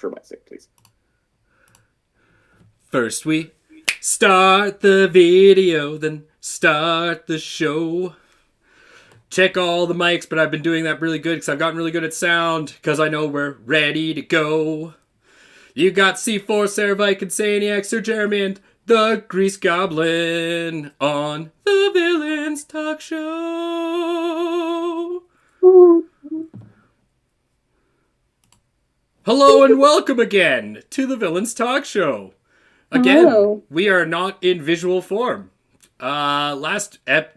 for my sake, please. First we start the video, then start the show. Check all the mics, but I've been doing that really good because I've gotten really good at sound because I know we're ready to go. You got C4, Sarah, Vike, Insanieac, Sir Jeremy, and the Grease Goblin on the Villains Talk Show. Hello and welcome again to the Villains Talk Show. Again, Hello. We are not in visual form. The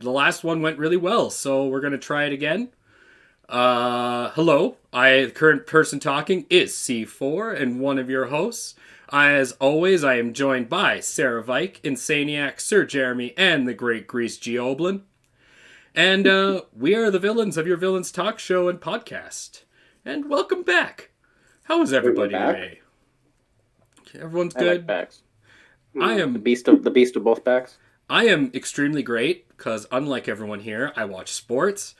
last one went really well, so we're gonna try it again. Hello, the current person talking is C4 and one of your hosts. As always, I am joined by Sarah Vike, Insanieac, Sir Jeremy, and the great Grease Goblin. And we are the villains of your Villains Talk Show and podcast. And welcome back. How is everybody today? Everyone's good. I like backs. I am the beast of both backs. I am extremely great because, unlike everyone here, I watch sports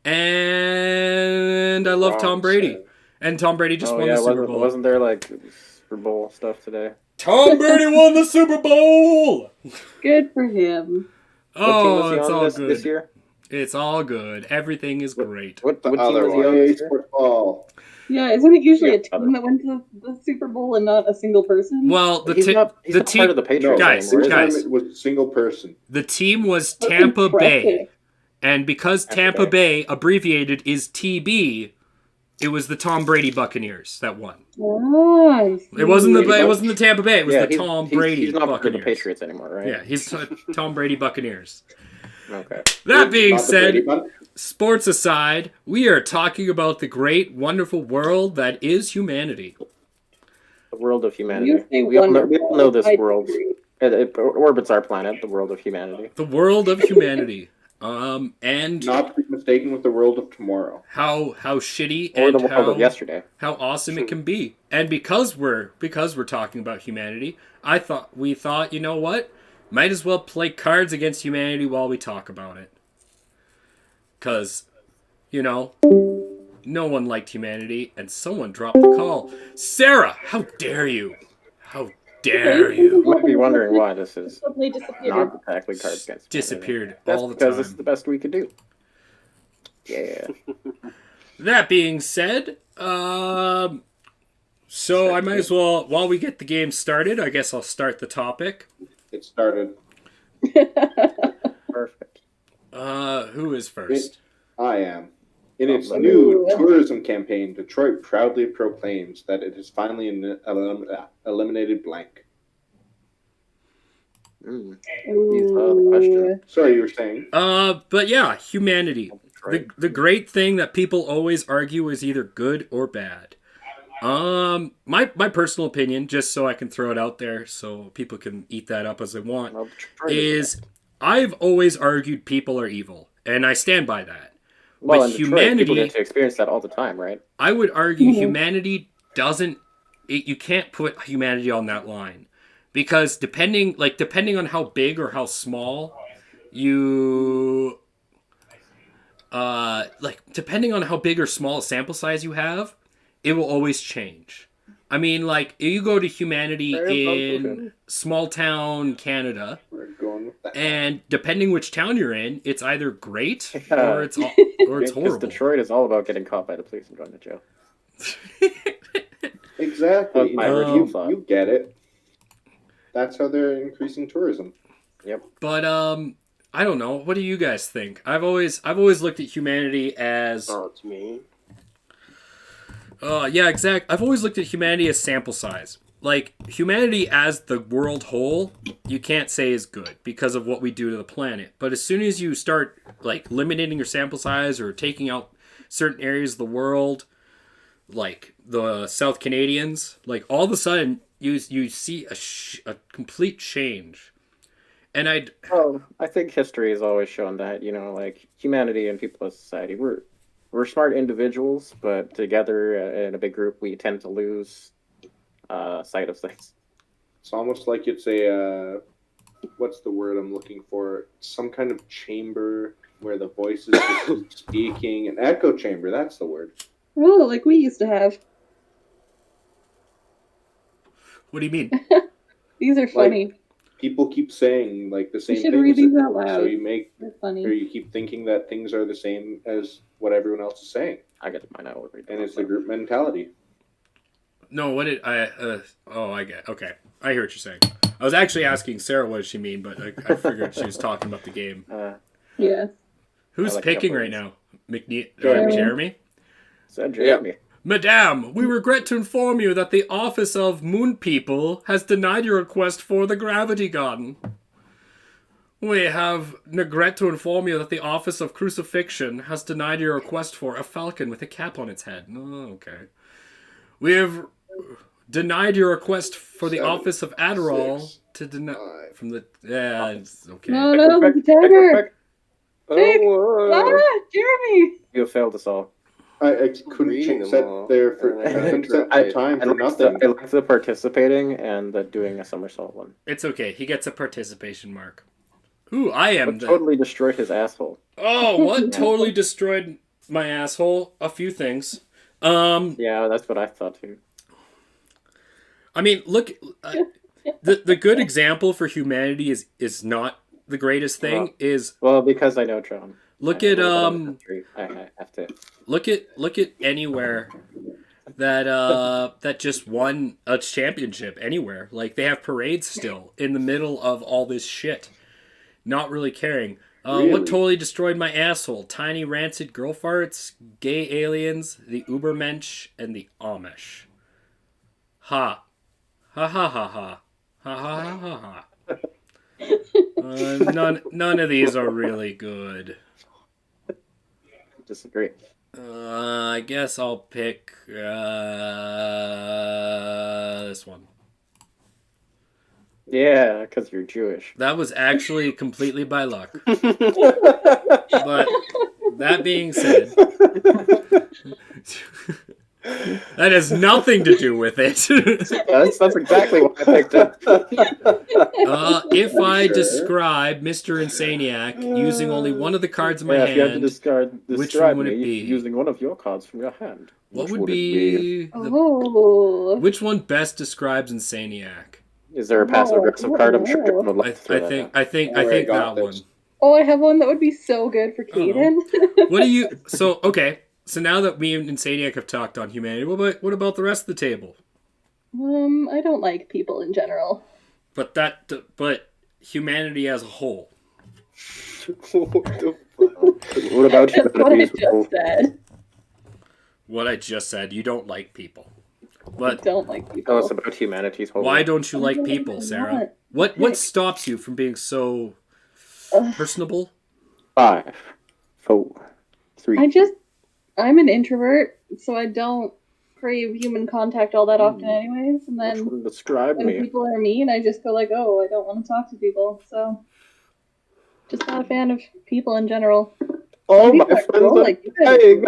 and I love Tom Brady. And Tom Brady just won the Super Bowl. Wasn't there like Super Bowl stuff today? Tom Brady won the Super Bowl. Good for him. Oh, it's all good. This year? It's all good. Everything is great. What team other was he on this year? football. Yeah, isn't it usually a team that went to the Super Bowl and not a single person? Well, He's not part of the Patriots guys, anymore. guys. It was a single person. The team was That's Tampa Bay. impressive. And because Tampa Bay abbreviated is TB, it was the Tom Brady Buccaneers that won. Nice. It wasn't the Tampa Bay. It was the Tom Brady He's not part of the Buccaneers. Patriots anymore, right? Yeah, he's Tom Brady Buccaneers. Okay. That being Not the said, Brady Bunch. sports aside, we are talking about the great, wonderful world that is humanity. The world of humanity. You say We all wonderful. know this I world. agree. It orbits our planet, the world of humanity. The world of humanity. And Not to be mistaken with the world of tomorrow. how shitty Or the and world of yesterday. how awesome it can be. And because we're talking about humanity, we thought, you know what? Might as well play Cards Against Humanity while we talk about it. Cause, no one liked humanity, and someone dropped the call. Sarah, how dare you? How dare You you? might be wondering why this is Suddenly disappeared. not exactly Cards Against Humanity. Disappeared That's all the because this is time. the best we could do. Yeah. That being said, so I might as well, while we get the game started, I guess I'll start the topic. It started. Perfect. Who is first? I am. In its Let new tourism campaign, Detroit proudly proclaims that it has finally eliminated blank. These are the questions. Sorry, you were saying? But yeah, humanity. Detroit. The great thing that people always argue is either good or bad. My personal opinion, just so I can throw it out there so people can eat that up as they want, Well, Detroit is I've always argued people are evil, and I stand by that. well, but in Detroit, humanity- people get to experience that all the time, right? I would argue Mhm. humanity doesn't. You can't put humanity on that line because depending on how big or how small you, depending on how big or small a sample size you have, it will always change. I mean, like you go to humanity in small town Canada, We're going with that. and depending which town you're in, it's either great Yeah. or it's Because horrible. Detroit is all about getting caught by the police and going to jail. Exactly. That's my original thought. You get it. That's how they're increasing tourism. But I don't know. What do you guys think? I've always looked at humanity as Oh, it's me. yeah, exact. I've always looked at humanity as sample size. Like humanity as the world whole, you can't say is good because of what we do to the planet. But as soon as you start like limiting your sample size or taking out certain areas of the world, like the South Canadians, like all of a sudden you see a complete change. And I think history has always shown that, like humanity and people as society, we're smart individuals, but together in a big group, we tend to lose sight of things. It's almost like it's a, what's the word I'm looking for? Some kind of chamber where the voices are speaking. An echo chamber, that's the word. Oh, like we used to have. What do you mean? These are funny. People keep saying like the same You should things, read these out loud. so you make They're or funny. you keep thinking that things are the same as what everyone else is saying, I get mine out. and it's the group mentality. No, what did I? I get. Okay, I hear what you're saying. I was actually asking Sarah what she mean, but I figured she was talking about the game. Yeah. Who's like picking that right now? Jeremy. Jeremy? Said Jeremy. Madame, we regret to inform you that the office of Moon People has denied your request for the Gravity Garden. We have regret to inform you that the office of Crucifixion has denied your request for a falcon with a cap on its head. Oh, okay. We have denied your request for the 7, office of Adderall 6, to deny 5. from the it's okay. No, Quick, the dagger. Quick. Ah, Jeremy. You have failed us all. I couldn't sit there for I couldn't sit the time for nothing. I like the participating and the doing a somersault one. It's okay. He gets a participation mark. Ooh, I am What totally destroyed his asshole. Oh, what totally destroyed my asshole? A few things. Yeah, that's what I thought too. I mean, look, the good example for humanity is not the greatest thing. Well, because I know John. Look I at I have to look at anywhere that just won a championship anywhere. Like they have parades still in the middle of all this shit, not really caring. Really? What totally destroyed my asshole? Tiny rancid girl farts, gay aliens, the Ubermensch, and the Amish. Ha. Ha ha ha ha. Ha ha ha ha. None of these are really good. disagree. I guess I'll pick this one. Yeah, because you're Jewish. That was actually completely by luck. But that being said, that has nothing to do with it. That's exactly what I picked up. If I describe Mr. Insanieac using only one of the cards in my If you had to hand, describe which one would it me be? using one of your cards from your hand, what which would it be Oh. which one best describes Insanieac? Is there a passive aggressive card? I'm sure John would like to throw that out. I think Alright, that got one. this. Oh, I have one that would be so good for Kaden. What do you? So okay. So now that me and Insaniac have talked on humanity, what about the rest of the table? I don't like people in general. But humanity as a whole. What the What about That's what I humanities? just said. What I just said. You don't like people. I But don't like people. Tell us about humanity's whole. why don't you like I don't people, know Sarah? what. What stops you from being so personable? 5, 4, 3. I'm an introvert, so I don't crave human contact all that often anyways, and Which then one describe when me? people are mean, I just go like, oh, I don't want to talk to people, so just not a fan of people in general. Oh, People my are friends cool, are like, you guys dying.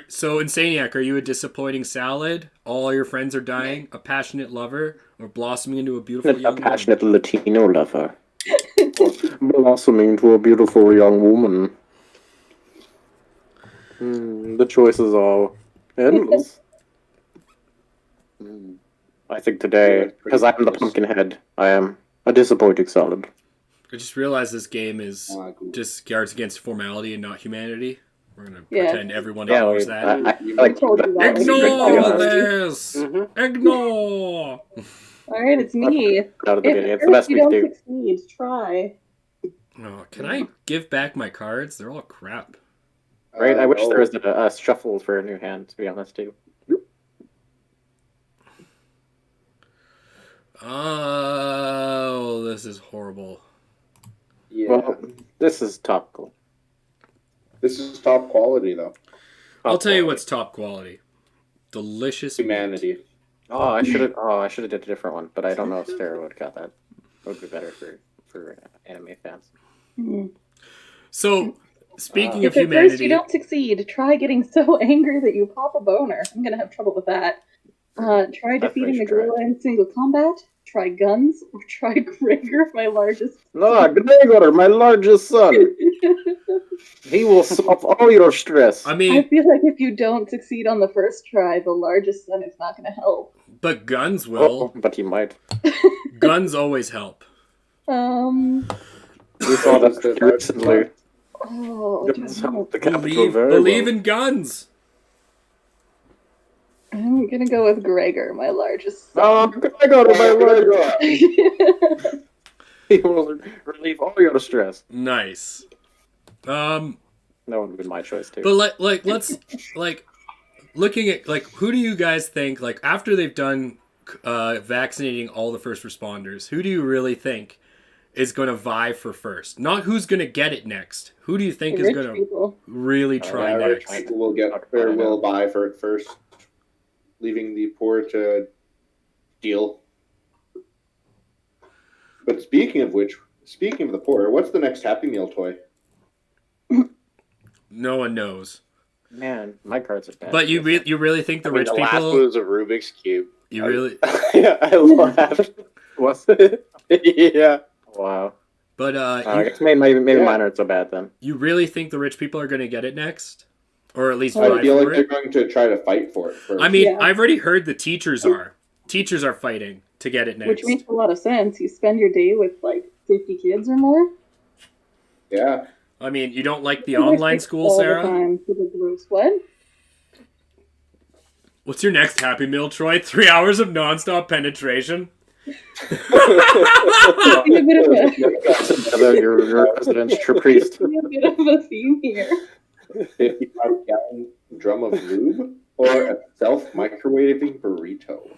So Insaniac, are you a disappointing salad? All your friends are dying? A passionate lover? Or blossoming into a beautiful A young woman? passionate Latino lover. Blossoming into a beautiful young woman. The choices are endless. I think today, because I'm the pumpkin head, I am a disappointing salad. I just realized this game is Cool. just guards against formality and not humanity. We're gonna Yeah. pretend everyone Yeah, ignores I that. like told you that. Ignore Like, this! Ignore! Alright, it's me. out of the If beginning. at It's the best first you we don't do. succeed, try. Oh, can I give back my cards? They're all crap. Right? I wish no. there was a shuffle for a new hand, to be honest, too. Oh, this is horrible. Yeah, Well, this is topical. this is top quality though. I'll tell you what's top quality. Delicious meat. Humanity. I should have did a different one, but I don't know if Sarah would have got that. It would be better for anime fans. So, speaking If of at first humanity, you don't succeed, try getting so angry that you pop a boner. I'm gonna have trouble with that. Try defeating a pretty sure. gorilla in single combat. Try guns, or try Gregor, my largest. No, Gregor, my largest son. He will solve all your stress. I I mean, feel like if you don't succeed on the first try, the largest son is not gonna help. But guns will. But he might. Guns always help. We saw that recently. Oh, Guns help the capital very Believe well. in guns. I'm gonna go with Gregor, my largest Oh, son. I got it. He will relieve all your stress. Nice. That would have been my choice too. But let's looking at who do you guys think after they've done vaccinating all the first responders, who do you really think is going to vie for first? Not who's going to get it next. Who do you think is going to really try Rich next? people will buy for it first, leaving the poor to deal. But speaking of the poor, what's the next Happy Meal toy? No one knows. Man, my cards are bad. But you really think the rich the people? last one was a Rubik's Cube. You really? Yeah, I laughed. Was it? Yeah. Wow. But I guess maybe mine aren't so bad then. you really think the rich people are going to get it next, or at least I vie feel for like they're it? going to try to fight for it first. I mean, Yeah. I've already heard the teachers are fighting to get it next. Which makes a lot of sense. You spend your day with 50 kids or more. Yeah. I mean, you don't like the online school, Sarah? For the gross what? What's your next Happy Meal, Troy? 3 hours of nonstop penetration? A bit of Your residence priest. a bit of a theme here. 55-gallon drum of lube or a self-microwaving burrito.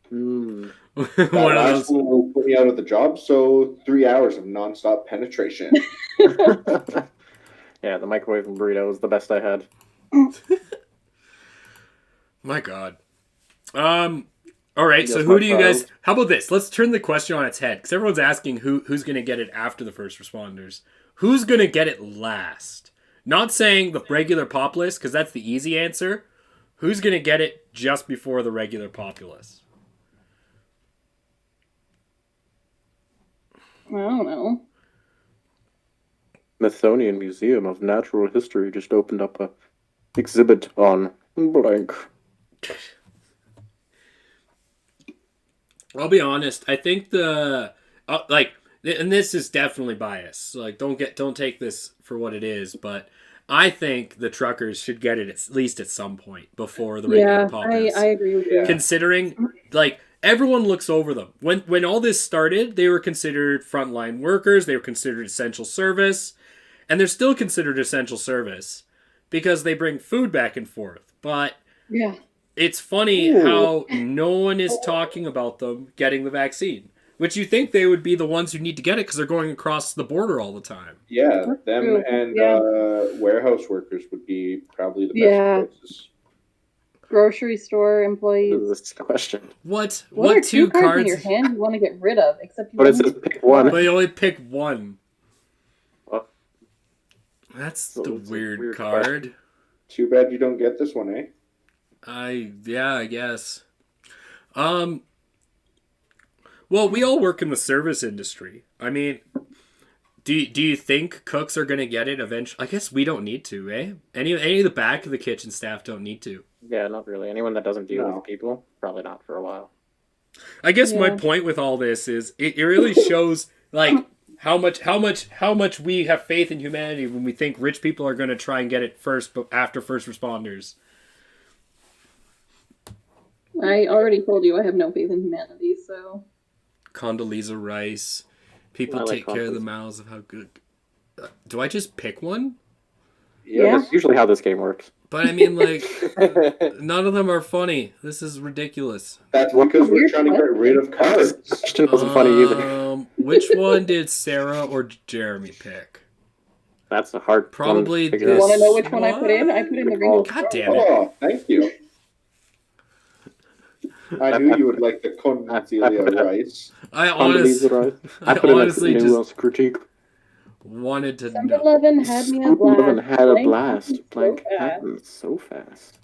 Hmm. One That of last those. one will put me out of the job, so 3 hours of nonstop penetration. Yeah, the microwave and burrito was the best I had. My God. All right. So Yes, who my do you guys? child. How about this? Let's turn the question on its head because everyone's asking who's going to get it after the first responders. Who's going to get it last? Not saying the regular populace because that's the easy answer. Who's going to get it just before the regular populace? I don't know. Smithsonian Museum of Natural History just opened up a exhibit on blank. I'll be honest. I think and this is definitely bias. Don't take this for what it is, but I think the truckers should get it at least at some point before the regular populace. I agree with you. Considering everyone looks over them. When all this started, they were considered frontline workers, they were considered essential service, and they're still considered essential service because they bring food back and forth. But Yeah. it's funny how no one is talking about them getting the vaccine, which you think they would be the ones who need to get it because they're going across the border all the time. Yeah, them True. and Yeah. warehouse workers would be probably the best Yeah. choices. Grocery store employees. This is the question. What What are two cards in cards? your hand you want to get rid of? Except you But it only says get pick one. But you only pick one. Well, That's So the it's a weird weird card. Too bad you don't get this one, eh? I guess. Well, we all work in the service industry. I mean, do you think cooks are gonna get it eventually? I guess we don't need to, eh? Any of the back of the kitchen staff don't need to. yeah, not really. Anyone that doesn't deal No. with people, probably not for a while. I guess my Yeah. point with all this is it really shows how much we have faith in humanity when we think rich people are gonna try and get it first, but after first responders. I already told you I have no faith in humanity, so. Condoleezza Rice. People I like take care of the Condoleezza. mouths of how good. Do I just pick one? Yeah. That's usually how this game works. But I mean, none of them are funny. This is ridiculous. That's because we're trying to get rid of cards. Question wasn't funny either. Which one did Sarah or Jeremy pick? That's a hard Probably one to You figure this out. want to know which one I put in? I put in the ring. God damn it. Oh, thank you. I knew you would like the Condoleezza Rice. I Condoleezza Rice. I put in honestly a just just critique. wanted to know. 7-Eleven had me a blast. 7-Eleven had a Blank blast. happened Blank so fast. happened so fast.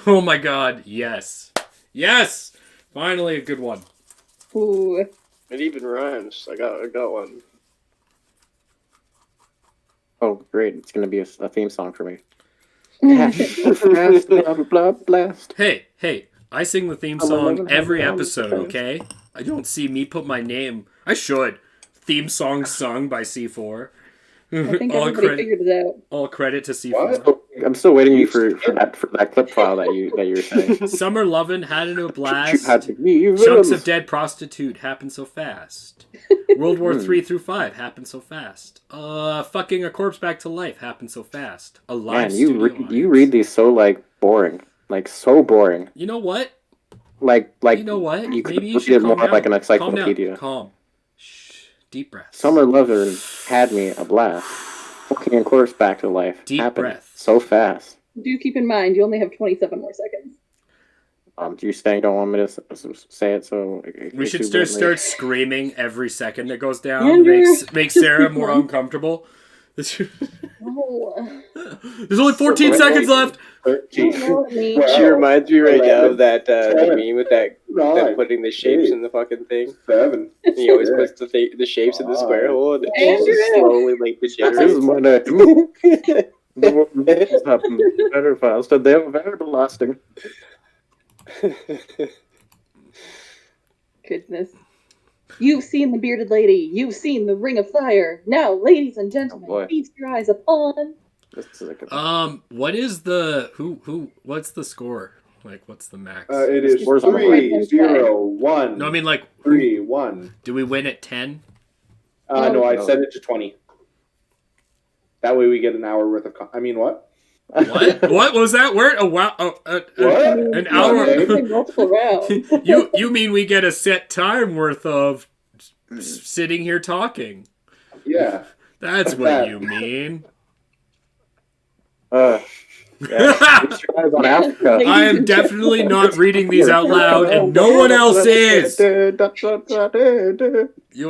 Oh my god, yes. Yes! Finally a good one. Ooh. It even rhymes. I got one. Oh, great. It's going to be a theme song for me. So fast, blah, blah, blast. Hey, I sing the theme I'm song 11 every has episode, songs. okay? I don't see me put my name. I should. Theme song sung by C4. I think all, everybody credit, figured it out. all credit to C4. What? I'm still waiting for that clip file that you were saying. Summer lovin' had a You blast. had to leave Chunks it. of dead prostitute happened so fast. World War 3 through 5 happened so fast. Fucking a corpse back to life happened so fast. A live Man, studio you read these so like boring, like so boring. You know what? Like You know what? you could Maybe you read should it calm more down. like an Calm encyclopedia. down. Calm. Shh. Deep breaths. Summer Lovin' had me a blast. Fucking a corpse back to life Deep happened breath. so fast. Do keep in mind, you only have 27 more seconds. Do you saying don't want me to say it? So We should start screaming every second that goes down. Andrew, Makes just Sarah be more fun. uncomfortable. No. There's only 14 seconds left. 13. Don't me. Well, She reminds me right now of that Seven, meme with that them putting the shapes in the fucking thing. 7. And he always puts the shapes in the square hole and it Andrew! just slowly like This degenerates. is my name. The world happened very fast, and they are very lasting. Goodness. You've seen the bearded lady. You've seen the ring of fire. Now, ladies and gentlemen, boy. feast your eyes upon. This is a good What is the what's the score? Like, what's the max? It is Scores on the 3, 0, 1. No, I mean, like, 3, 1. do we win at 10? No, I No. set it to 20. That way we get an hour worth of. I mean, what? What? What was that word? Oh, wow. What? An hour. Okay. Multiple rounds. You mean we get a set time worth of sitting here talking? Yeah. That's Like what that. you mean. Yeah. Feast your eyes on Africa. I am definitely not reading these out loud, and no one else is. You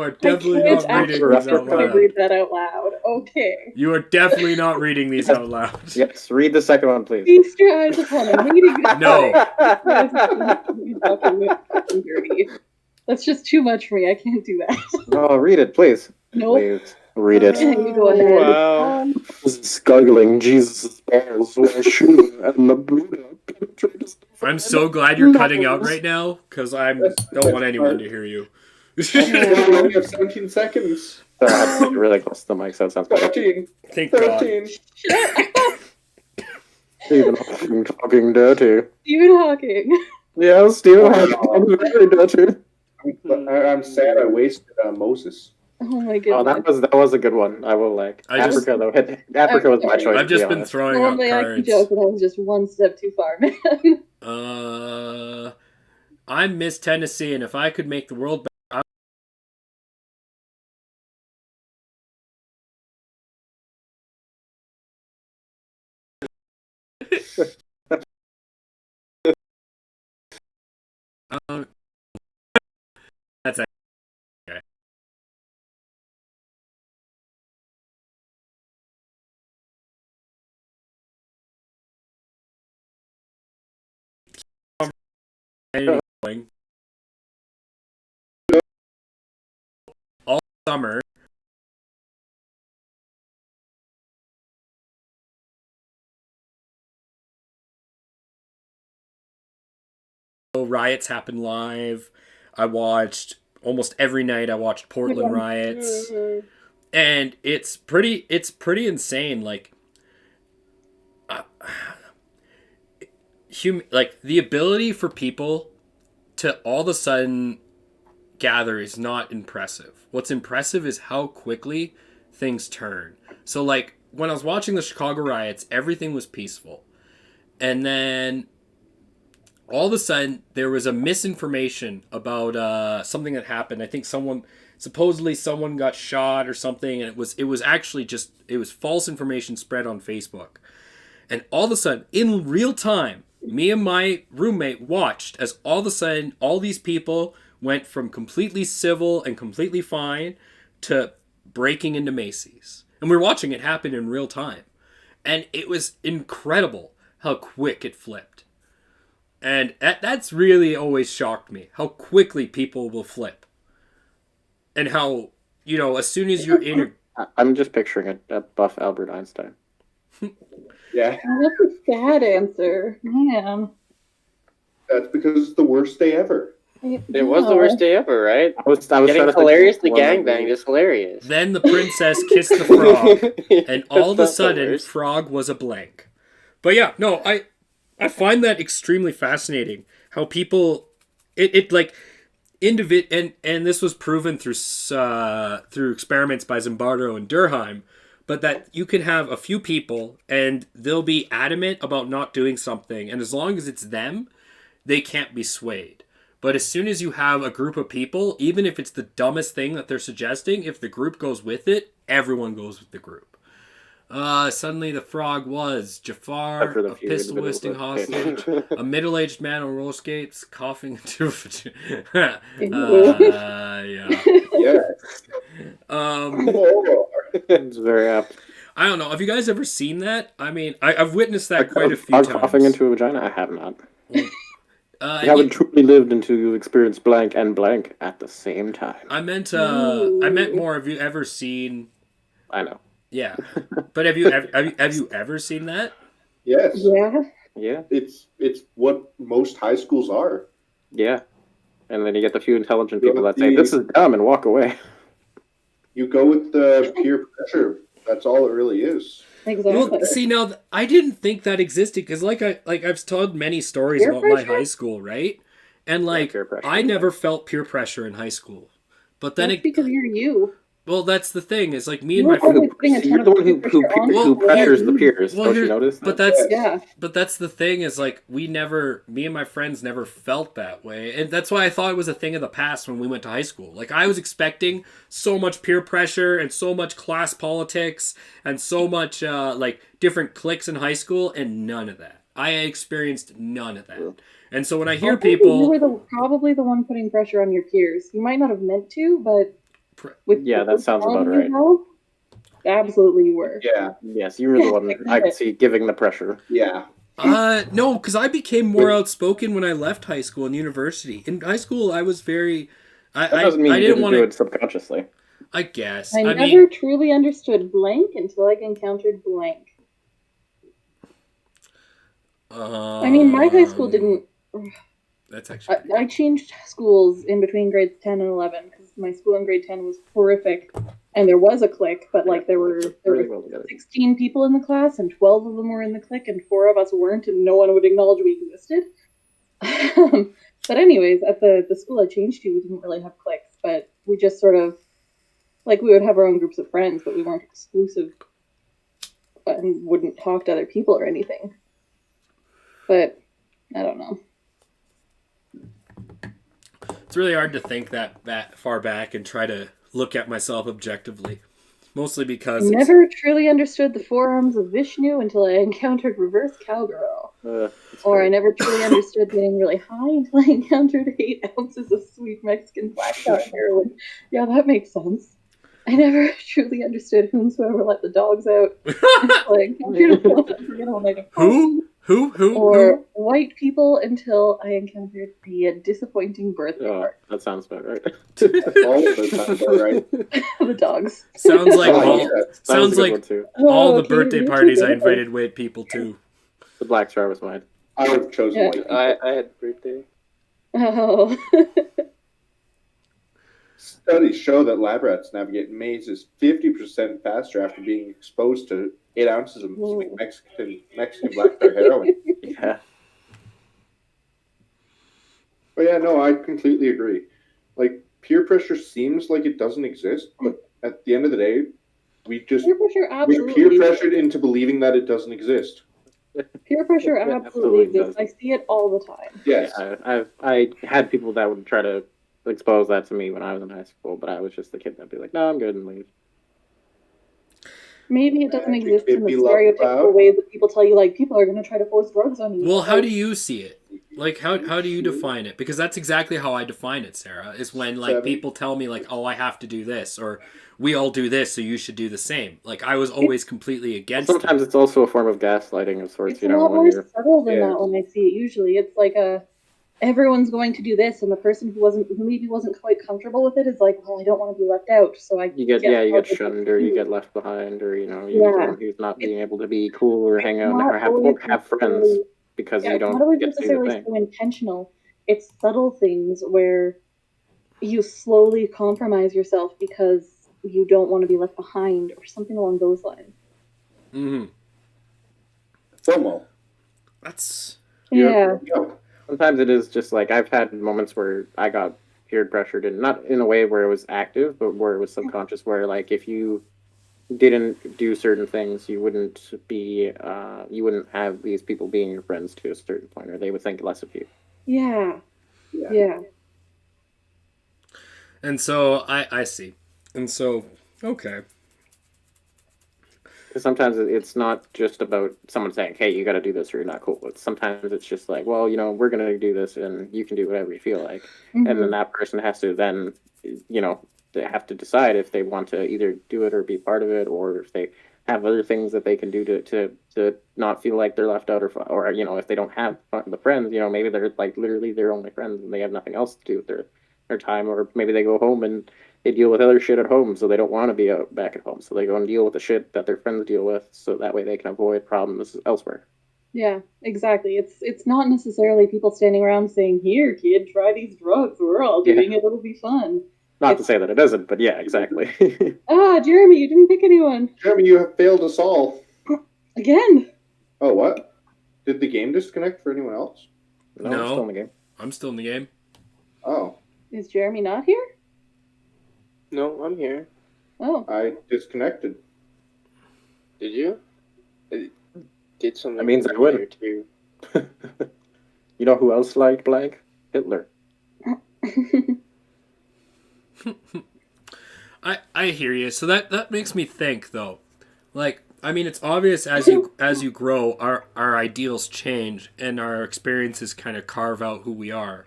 are definitely I not can't reading actually these out loud. read that out loud. Okay. You are definitely not reading these out loud. Yes, read the second one, please. Feast your eyes upon a lady. No. That's just too much for me. I can't do that. Oh, read it, please. Nope. Please, read it. You go ahead. Wow. Scuggling Jesus' balls were shooting and the Buddha penetrated. I'm so glad you're cutting out right now, because I don't want anyone to hear you. We only have 17 seconds. I have to get really close to the mic, so it sounds better. 13. Thank God. 13. Stephen Hawking talking dirty. Stephen Hawking. Yeah, Stephen Hawking talking very dirty. I'm sad I wasted Moses. Oh my Oh, goodness. that was a good one. I will like Africa though. Africa was my choice. I've just to be been honest. throwing out Normally I can cards. joke, but I was just one step too far, man. I'm Miss Tennessee, and if I could make the world better, that's okay. Going. All summer. Riots happen live. I watched almost every night. I watched Portland riots, and it's pretty insane. Like, like the ability for people to all of a sudden gather is not impressive. What's impressive is how quickly things turn. So, like, when I was watching the Chicago riots, everything was peaceful, and then all of a sudden there was a misinformation about something that happened. I think supposedly someone got shot or something, and it was actually just false information spread on Facebook. And all of a sudden, in real time, me and my roommate watched as all of a sudden all these people went from completely civil and completely fine to breaking into Macy's. And we were watching it happen in real time. And it was incredible how quick it flipped. And that's really always shocked me, how quickly people will flip. And how, as soon as you're in I'm just picturing a buff Albert Einstein. Yeah. That's a sad answer. Man. That's because it's the worst day ever. It was the worst day ever, right? I was trying Getting to think hilarious, of the one that gangbang we- is hilarious. Then the princess kissed the frog, and all of a That's not the sudden, worst. frog was a blank. But yeah, no, I find that extremely fascinating. How people, it like, and this was proven through experiments by Zimbardo and Durkheim, but that you can have a few people and they'll be adamant about not doing something, and as long as it's them, they can't be swayed. But as soon as you have a group of people, even if it's the dumbest thing that they're suggesting, if the group goes with it, everyone goes with the group. Suddenly the frog was Jafar, After the a feud, pistol but it whistling was hostage, a middle-aged man on roller skates, coughing into yeah. Yeah. It's very apt. I don't know. Have you guys ever seen that? I mean, I've witnessed that Like, quite a few frog times. coughing into a vagina? I have not. You and haven't truly lived until you've experienced blank and blank at the same time. I meant more. Have you ever seen? I know. Yeah, but have you ever seen that? Yes. Yeah. Yeah, It's what most high schools are. yeah. And then you get the few intelligent Go people that with say, the- this is dumb, and walk away. You go with the peer pressure. That's all it really is. Exactly. Well, see now, I didn't think that existed because, I've told many stories Peer about pressure? my high school, right? And peer pressure. I never felt peer pressure in high school, but then That's because you're you. well, that's the thing. Is like me You and my were always friend. putting a ton You're of the one who, peer pressure on Well, people. pressures the peers. Well, Don't you here- notice? But that? that's Yeah. But that's the thing is like me and my friends never felt that way. And that's why I thought it was a thing of the past when we went to high school. Like I was expecting so much peer pressure and so much class politics and so much like different cliques in high school and none of that. I experienced none of that. And so when I hear I think people you were probably the one putting pressure on your peers. You might not have meant to, but with Yeah, that sounds about telling you right. how, absolutely you were. Yeah. Yes, you were the one I could see giving the pressure. Yeah. no, because I became more outspoken when I left high school and university. In high school I was very That doesn't mean I you didn't didn't want do to it subconsciously. I guess. I I never mean truly understood blank until I encountered blank. I mean, my high school didn't. That's actually I changed schools in between grades 10 and 11 because my school in grade 10 was horrific, and there was a clique, but like there were Really well together. 16 people in the class, and 12 of them were in the clique, and 4 of us weren't, and no one would acknowledge we existed. But anyways, at the school I changed to, we didn't really have cliques, but we just sort of like we would have our own groups of friends, but we weren't exclusive and wouldn't talk to other people or anything. But I don't know. It's really hard to think that far back and try to look at myself objectively. Mostly because I never truly understood the forearms of Vishnu until I encountered reverse cowgirl. Or I never truly understood getting really high until I encountered 8 ounces of sweet Mexican black tar heroin. Yeah, that makes sense. I never truly understood whomsoever let the dogs out. Like, Who? Or white people until I encountered the disappointing birthday Oh, party. that sounds about right. All the time, all right. The dogs. Sounds like Oh, all, yeah. That was sounds a good like one, too. all the okay, birthday you're parties too I good. invited white people to. The black star was mine. I would have chosen Yeah. white people. I had a birthday. Oh. Studies show that lab rats navigate mazes 50% faster after being exposed to 8 ounces of sweet Mexican black tar heroin. Yeah. But yeah, no, I completely agree. Like, peer pressure seems like it doesn't exist, but at the end of the day, we just Peer pressure we're absolutely peer pressured into believing that it doesn't exist. Peer pressure It absolutely absolutely exists. does. I see it all the time. Yes. I had people that would try to expose that to me when I was in high school, but I was just the kid that'd be like, no, I'm good, and leave. Maybe it doesn't Magic exist in the hippie love stereotypical crowd. ways that people tell you, like, people are going to try to force drugs on you. Well, how do you see it? Like, how do you define it? Because that's exactly how I define it, Sarah. Is when like 7. people tell me like, oh, I have to do this, or we all do this, so you should do the same. Like I was always completely against. Sometimes it. it's also a form of gaslighting of sorts, It's you a know, lot when more you're... subtle than Yeah. that when I see it usually. It's like everyone's going to do this, and the person who maybe wasn't quite comfortable with it is like, well, I don't want to be left out, so I You get shunned, or you get left behind, or, you know, you're the Yeah. one who's not being able to be cool or hang out not or always have friends. necessarily- because Yeah, you it's not don't always get to do the necessarily thing. so intentional. It's subtle things where you slowly compromise yourself because you don't want to be left behind or something along those lines. Mm-hmm. FOMO. That's Yeah. Sometimes it is just like I've had moments where I got peer pressured, and not in a way where it was active, but where it was subconscious. Where like if you didn't do certain things, you wouldn't have these people being your friends to a certain point, or they would think less of you. Yeah. Yeah. Yeah. and so I see, and so okay. Because sometimes it's not just about someone saying, "Hey, you got to do this, or you're not cool." But sometimes it's just like, "Well, we're gonna do this, and you can do whatever you feel like." And then Mhm. that person has to then, they have to decide if they want to either do it or be part of it, or if they have other things that they can do to not feel like they're left out, or if they don't have the friends, maybe they're like literally their only friends, and they have nothing else to do with their time, or maybe they go home and they deal with other shit at home, so they don't want to be out back at home. So they go and deal with the shit that their friends deal with, so that way they can avoid problems elsewhere. Yeah, exactly. It's not necessarily people standing around saying, "Here, kid, try these drugs. We're all Yeah. doing it. It'll be fun." Not to It's say that it isn't, but yeah, exactly. Jeremy, you didn't pick anyone Jeremy, you have failed us all. again. Oh, what? Did the game disconnect for anyone else? No, No. I'm still in the game. I'm still in the game. Oh, Is Jeremy not here? No, I'm here. Oh, I disconnected. Did you? I did something That means I earlier win. too. You know who else liked blank? Hitler. I hear you. So that makes me think though. Like I mean, it's obvious as you grow, our ideals change and our experiences kind of carve out who we are.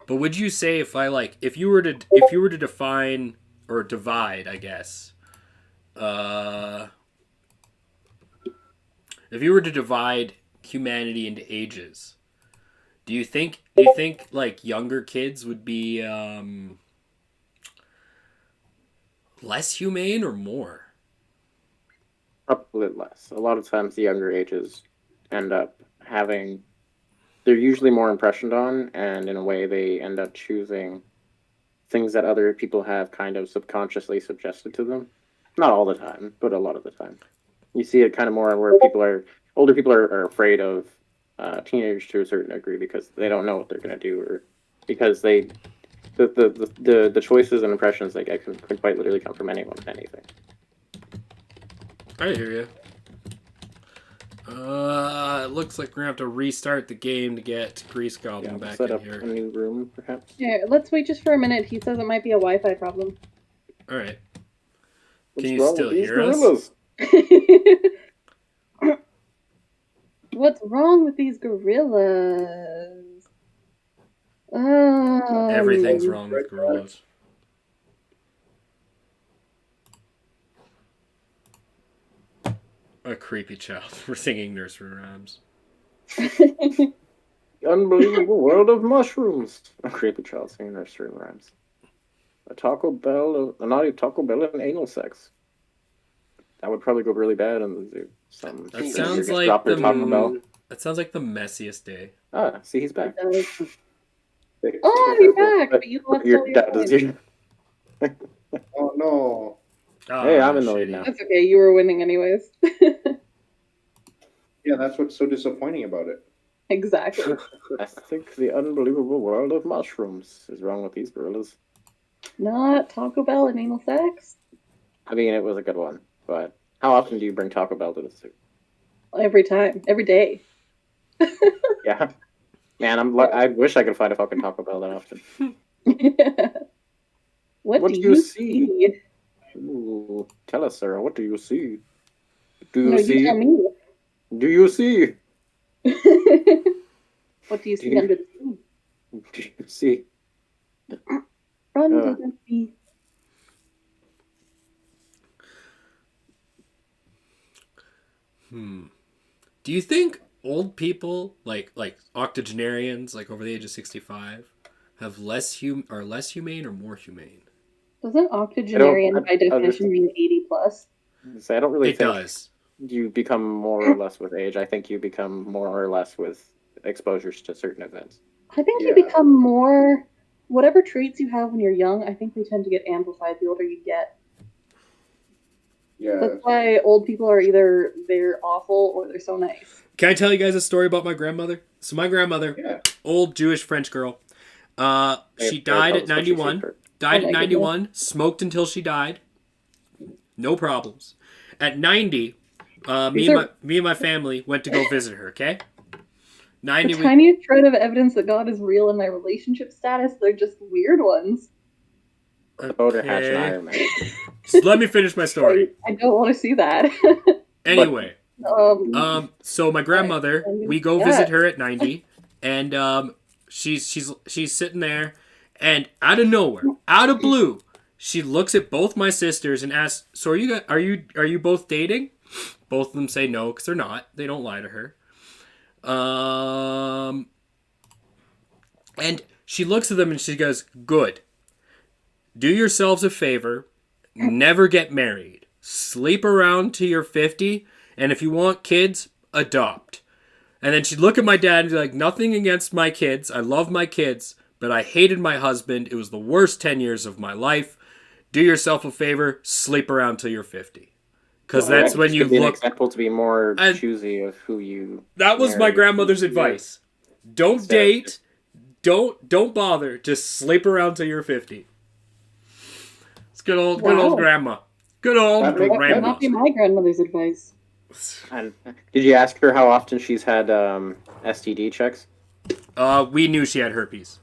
But would you say if you were to define or divide, I guess, if you were to divide humanity into ages, do you think like younger kids would be less humane or more? Probably less. A lot of times the younger ages end up having they're usually more impressioned on, and in a way they end up choosing things that other people have kind of subconsciously suggested to them. Not all the time, but a lot of the time. You see it kind of more where older people are afraid of teenagers to a certain degree because they don't know what they're going to do, or because the choices and impressions they get can quite literally come from anyone and anything. I hear you. It looks like we're gonna have to restart the game to get Grease Goblin We'll back set in up here. a new room, perhaps. yeah. Let's wait just for a minute. He says it might be a Wi-Fi problem. All right. What's Can you wrong still with these hear us? gorillas? What's wrong with these gorillas? Everything's wrong with gorillas. A creepy child. We're singing nursery rhymes. The unbelievable world of mushrooms. A creepy child singing nursery rhymes. A naughty Taco Bell and anal sex. That would probably go really bad in the zoo. Some That teenager sounds just like dropped their the Taco Bell. That sounds like the messiest day. Ah, see, he's back. Oh, you're back, but you lost all Your your dad is points. here. Oh no. Hey, I'm in the lead shitty. now. That's okay. You were winning anyways. Yeah, that's what's so disappointing about it. Exactly. I think the unbelievable world of mushrooms is wrong with these gorillas. Not Taco Bell and anal sex. I mean, it was a good one, but how often do you bring Taco Bell to the zoo? Every time, every day. Yeah, man, I wish I could find a fucking Taco Bell that often. What What do do you you see? see? Ooh, tell us, Sarah. What do you see? Do you No, you see? tell me. Do you see? What do you Do see you- under the sea? Do you see? Under the sea. Do you think old people like octogenarians, like over the age of 65, have are less humane or more humane? Doesn't octogenarian by I definition mean 80 plus? I don't really It think does. you become more or less with age. I think you become more or less with exposures to certain events. I think you Yeah. become more whatever traits you have when you're young. I think they tend to get amplified the older you get. Yeah. That's why old people are either they're awful or they're so nice. Can I tell you guys a story about my grandmother? So my grandmother, Yeah. old Jewish French girl, she Hey, died tell at us what she 91. said. Died Oh at my 91. Smoked until she died. No problems. At 90, me and my family went to go visit her. Okay. The 90. tiniest shred of evidence that God is real in my relationship status, they're just weird ones. The boater hatch and Okay. Iron Man. Just let me finish my story. I don't want to see that. Anyway. um, So my grandmother, we go visit her at 90, and she's sitting there, and out of nowhere, out of blue, she looks at both my sisters and asks, "So are you both dating?" Both of them say no because they're not. They don't lie to her. And she looks at them and she goes, "Good. Do yourselves a favor. Never get married. Sleep around till you're 50. And if you want kids, adopt." And then she'd look at my dad and be like, "Nothing against my kids. I love my kids. But I hated my husband. It was the worst 10 years of my life. Do yourself a favor. Sleep around till you're 50. Because that's when you Be an look... example to be more And- choosy of who you. That was my marry. grandmother's advice. Don't date. Don't bother. Just sleep around till you're 50. It's good old grandma. Good old That makes that would grandma. not be my grandmother's advice. And did you ask her how often she's had STD checks? We knew she had herpes.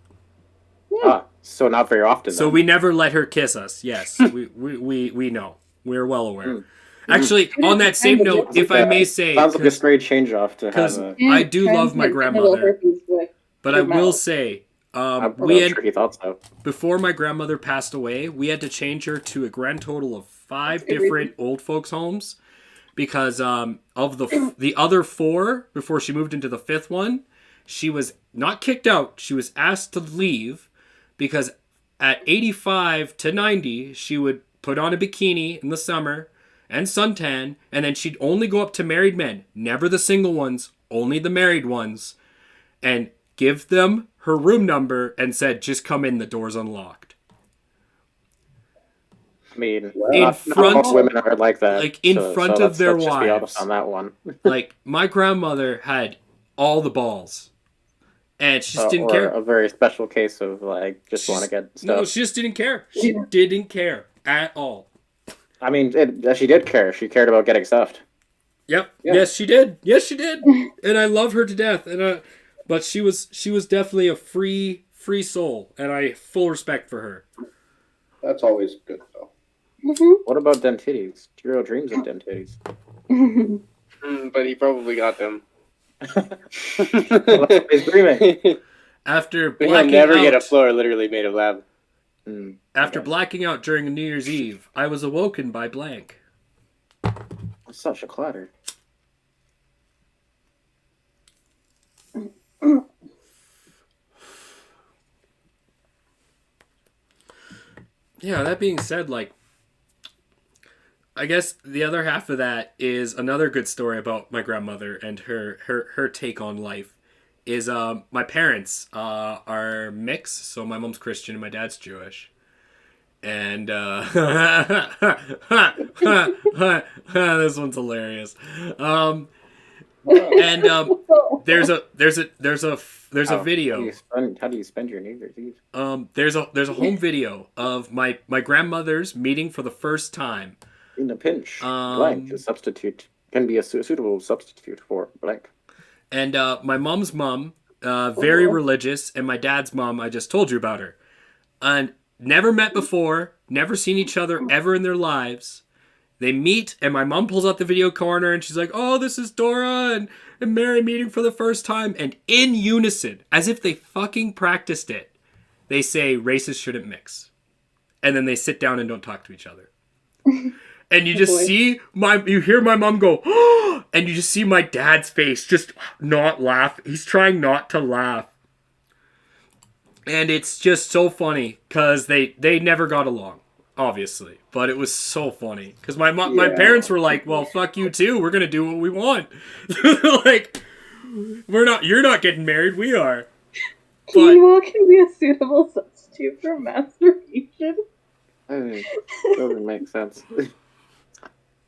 So not very often. So then. we never let her kiss us. Yes, we know. We're well aware. Actually, on that same note, if I may say, sounds like a great change off to have because a. I do love my grandmother, but I will say, I'm we sure he thought so. before my grandmother passed away, we had to change her to a grand total of 5 different old folks homes because of the other 4 before she moved into the 5th one, she was not kicked out. She was asked to leave because at 85 to 90, she would put on a bikini in the summer and suntan, and then she'd only go up to married men, never the single ones, only the married ones, and give them her room number and said, "Just come in, the door's unlocked." I mean, In not front- all women are like that. like, in front of their let's just be wives. honest on that one. Like, my grandmother had all the balls, and she just didn't or care. a very special case of like just want to get stuff. No, she just didn't care. She didn't care at all. I mean, she did care. She cared about getting stuffed. Yep. Yeah. Yes, she did. Yes, she did. And I love her to death. And but she was definitely a free soul, and I full respect for her. That's always good, though. What about dentitties? Jiro dreams of dentitties. But he probably got them. He's dreaming. After But he'll blacking never out, get a floor literally made of lab. after blacking out during New Year's Eve, I was awoken by blank. Such a clatter. Yeah, that being said, like, I guess the other half of that is another good story about my grandmother and her take on life. Is my parents are mixed, so my mom's Christian and my dad's Jewish. And this one's hilarious. And there's a video. How do you spend your New Year's Eve? There's a home video of my grandmother's meeting for the first time. In a pinch, blank is substitute can be a suitable substitute for blank. And my mom's mom, very religious, and my dad's mom, I just told you about her. And never met before, never seen each other ever in their lives. They meet, and my mom pulls out the video corner, and she's like, "Oh, this is Dora and Mary meeting for the first time." And in unison, as if they fucking practiced it, they say, "Races shouldn't mix." And then they sit down and don't talk to each other. And you just see you hear my mom go, "Oh!" And you just see my dad's face just not laugh. He's trying not to laugh. And it's just so funny because they never got along, obviously. But it was so funny because my parents were like, "Well, fuck you too. We're gonna do what we want." Like, You're not getting married. We are. Quinoa can be a suitable substitute for masturbation. Doesn't make sense.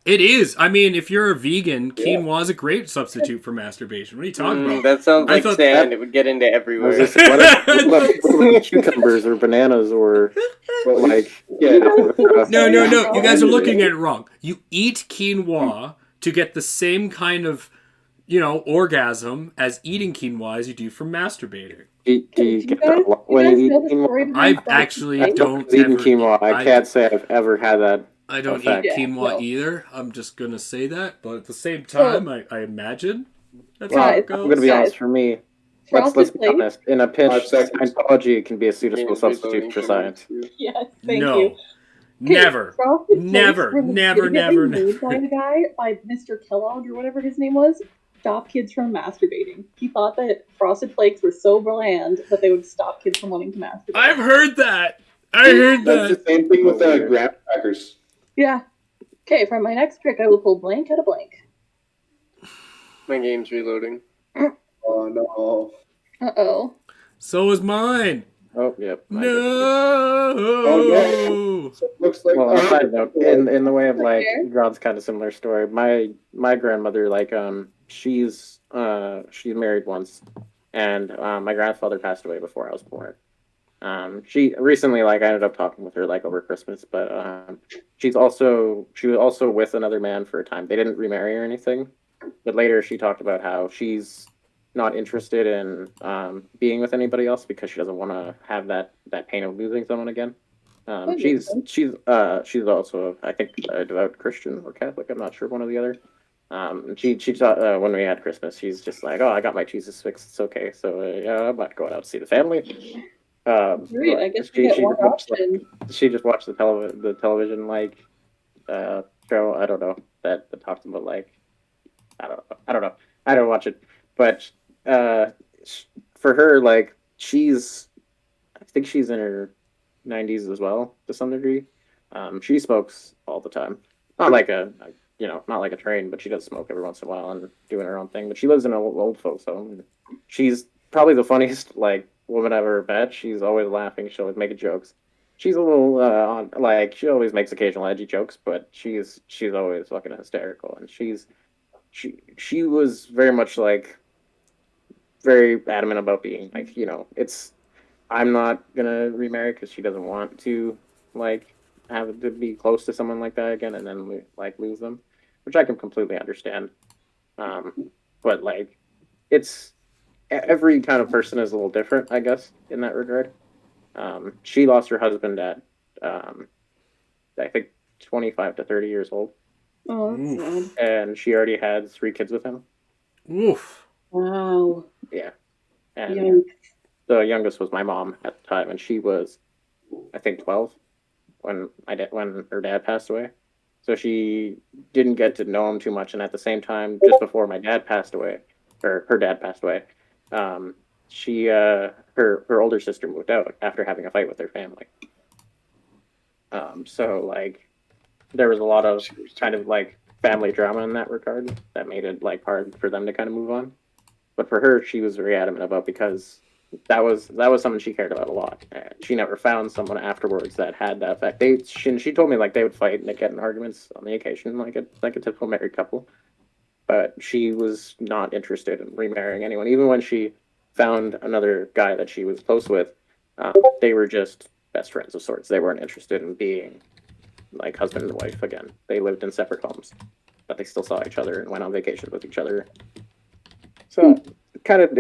It is. I mean, if you're a vegan, quinoa is a great substitute for masturbation. What are you talking about? That sounds I like thought sand. It would get into I was everywhere. just, what about cucumbers or bananas or Well, like yeah, No. You guys are looking at it wrong. You eat quinoa to get the same kind of, orgasm as eating quinoa as you do from masturbating. do you get guys, that when you guys you eat know the quinoa? story behind I frosted actually flakes? don't Eating ever quinoa, I can't say I've ever had that. I don't effect. eat Yeah, quinoa no. either. I'm just gonna say that, but at the same time, I imagine that's Well, how Guys, it goes. I'm gonna be honest. For me, let's Frosted be flakes. honest. In a pinch, 5 seconds. Scientology can be a suitable James substitute reloading for from science. you. Yes, thank No. you. Okay, Never. Frosted Flakes Never, were never, legitimately never, made by a guy, by Mr. Kellogg or whatever his name was, stop kids from masturbating. He thought that Frosted Flakes were so bland that they would stop kids from wanting to masturbate. I've heard that. I heard that's that. the same thing with Weird. graham crackers. Yeah. Okay, for my next trick, I will pull blank out of blank. My game's reloading. Oh no! Uh-oh. So is mine. Oh, yep. No. So it looks like. Well, on a side note, in the way of like Fair. God's kind of similar story. My grandmother, like, she's married once, and my grandfather passed away before I was born. She recently, like, I ended up talking with her like over Christmas, but she was also with another man for a time. They didn't remarry or anything, but later she talked about how she's not interested in being with anybody else because she doesn't want to have that pain of losing someone again. That makes sense. She's also, I think, a devout Christian or Catholic. I'm not sure, one or the other. She thought when we had Christmas, she's just like, oh, I got my Jesus fixed. It's okay. So yeah, I'm about to go out to see the family. Great, I guess she, we get she one just watched, like, option. she just watched the television like show. I don't know that talks about like I don't know. I don't watch it, but for her, like, I think she's in her 90s as well to some degree. She smokes all the time, not like not like a train, but she does smoke every once in a while and doing her own thing. But she lives in an old folks home. She's probably the funniest like woman I've ever met. She's always laughing. She'll always make jokes. She's a little on, like, she always makes occasional edgy jokes, but she's always fucking hysterical. And she was very much like very adamant about being like, it's, I'm not gonna remarry because she doesn't want to like have to be close to someone like that again and then like lose them, which I can completely understand. But like, it's every kind of person is a little different, I guess, in that regard. She lost her husband at I think 25 to 30 years old, Oh, that's sad. and she already had 3 kids with him. Oof. Wow. Yeah, and Yikes. the youngest was my mom at the time, and she was, I think, 12 when her dad passed away. So she didn't get to know him too much, and at the same time, just before my dad passed away, or her dad passed away, she her older sister moved out after having a fight with her family. So like there was a lot of kind of like family drama in that regard that made it like hard for them to kind of move on. But for her, she was very adamant about, because that was something she cared about a lot. And she never found someone afterwards that had that effect. She told me like they would fight and get in arguments on the occasion, like a typical married couple. But she was not interested in remarrying anyone, even when she found another guy that she was close with. They were just best friends of sorts. They weren't interested in being like husband and wife again. They lived in separate homes, but they still saw each other and went on vacations with each other. So kind of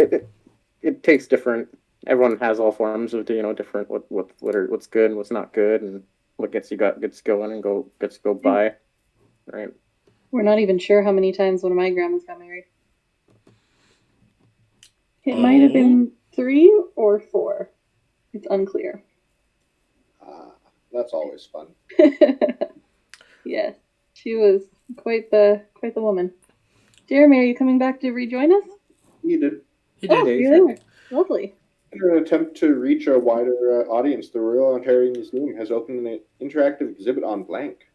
it takes different. Everyone has all forms of different what's good and what's not good, and what gets going and gets to go by, right? We're not even sure how many times one of my grandmas got married. It might have been 3 or 4. It's unclear. That's always fun. Yes, she was quite the woman. Jeremy, are you coming back to rejoin us? You did. He Oh, did. you're there. Lovely. In an attempt to reach a wider audience, the Royal Ontario Museum has opened an interactive exhibit on blank.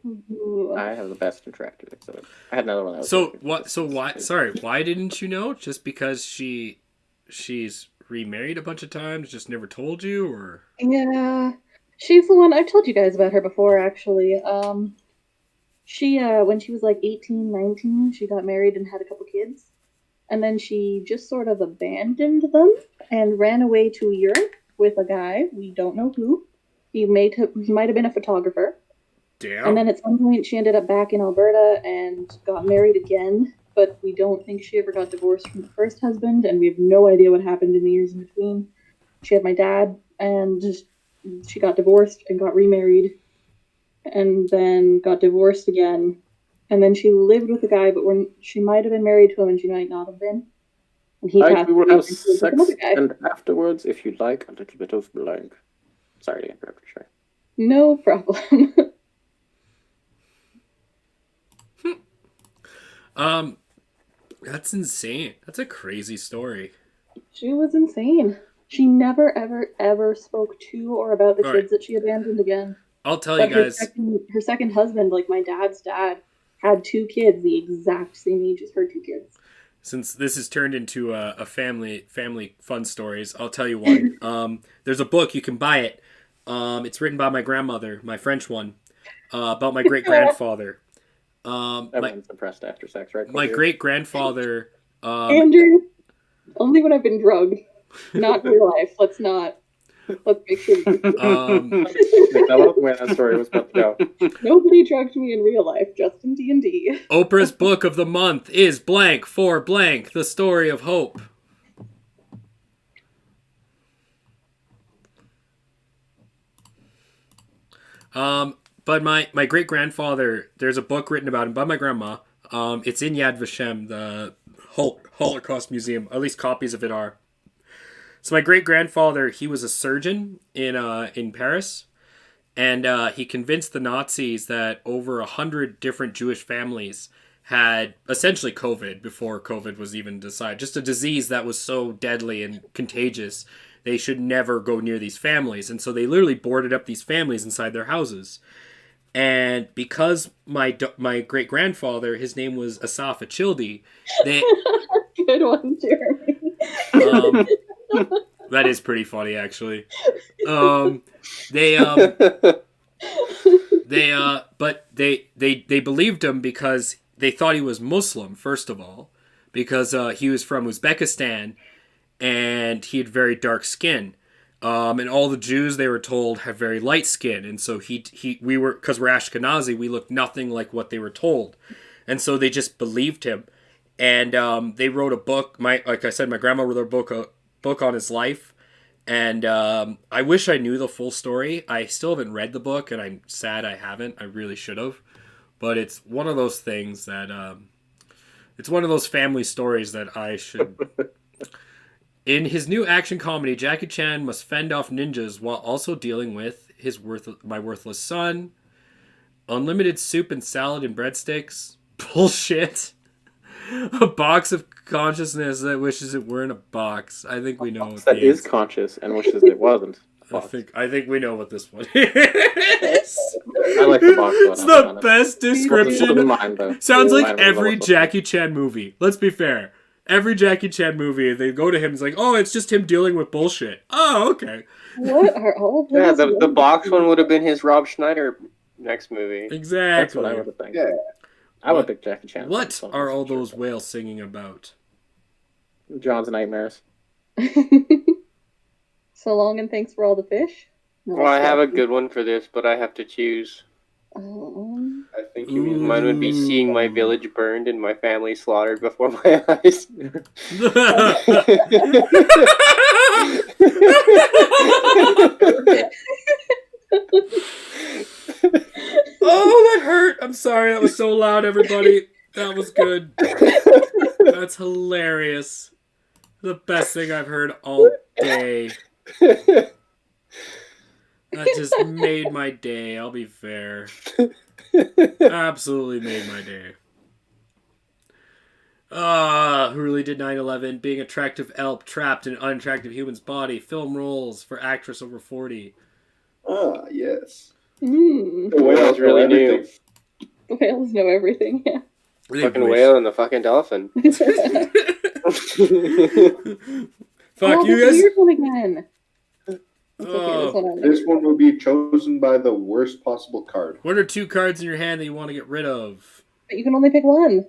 Ooh. I have the best interactive. So I had another one. That was So really good. what? So why? Sorry, why didn't you know? Just because she's remarried a bunch of times, just never told you, or Yeah, she's the one I've told you guys about her before, actually. She when she was like 18, 19, she got married and had a couple kids, and then she just sort of abandoned them and ran away to Europe with a guy. We don't know who. He might have been a photographer. And then damn? at some point, she ended up back in Alberta and got married again. But we don't think she ever got divorced from the first husband, and we have no idea what happened in the years in between. She had my dad, and she got divorced and got remarried, and then got divorced again. And then she lived with a guy, but she might have been married to him, and she might not have been. And he Like, passed we will away, have and she lived with sex, another guy. and afterwards, if you'd like, a little bit of blank. Sorry to interrupt you, Shay. No problem. That's insane. That's a crazy story. She was insane. She never, ever, ever spoke to or about the All kids that she abandoned again. I'll tell But you guys. her second husband, like my dad's dad, had two kids the exact same age as her two kids. Since this has turned into a family fun stories, I'll tell you one. There's a book, you can buy it. It's written by my grandmother, my French one, about my great grandfather. Everyone's impressed after sex, right? My great grandfather. Andrew, only when I've been drugged, not real life. Let's make sure. Develop where that story was about to go. Nobody drugged me in real life, just in D&D. Oprah's book of the month is blank for blank, the story of hope. But my great grandfather, there's a book written about him by my grandma. It's in Yad Vashem, the Holocaust Museum. At least copies of it are. So my great grandfather, he was a surgeon in Paris, and he convinced the Nazis that over 100 different Jewish families had essentially COVID before COVID was even decided. Just a disease that was so deadly and contagious, they should never go near these families. And so they literally boarded up these families inside their houses. And because my great grandfather, his name was Asaf Achildi, they Good one, Jeremy. that is pretty funny actually. But they believed him because they thought he was Muslim, first of all, because he was from Uzbekistan and he had very dark skin. And all the Jews, they were told, have very light skin, and so we were, because we're Ashkenazi, we looked nothing like what they were told, and so they just believed him, and they wrote a book. Like I said, my grandma wrote a book on his life, and I wish I knew the full story. I still haven't read the book, and I'm sad I haven't. I really should have, but it's one of those things that it's one of those family stories that I should. In his new action comedy, Jackie Chan must fend off ninjas while also dealing with my worthless son, unlimited soup and salad and breadsticks, bullshit, a box of consciousness that wishes it were in a box. I think we know what That is conscious and wishes it wasn't. I think we know what this one is. I like the box one. It's the best description. Mine, Sounds like mine every Jackie Chan movie. Let's be fair. Every Jackie Chan movie, they go to him, it's like, oh, it's just him dealing with bullshit. Oh, okay. What are all of Yeah, those? the box one would have been his Rob Schneider next movie. Exactly. That's what I would have think. Yeah. I would pick Jackie Chan. What are all those whales singing about? John's nightmares. So long and thanks for all the fish. No, Well, I have a good one for this, but I have to choose. I think you mean Mine would be seeing my village burned and my family slaughtered before my eyes. Oh, that hurt. I'm sorry. That was so loud, everybody. That was good. That's hilarious. The best thing I've heard all day. That just made my day, I'll be fair. Absolutely made my day. Who really did 9/11? Being attractive elf trapped in an unattractive human's body. Film roles for actress over 40. Ah, yes. Mm. The whales really new. everything. The whales know everything. Yeah. They Fucking wish. whale and the fucking dolphin. Fuck Oh, you this guys. weird one again. It's okay. Oh. This one I This one will be chosen by the worst possible card. What are 2 cards in your hand that you want to get rid of? But you can only pick one.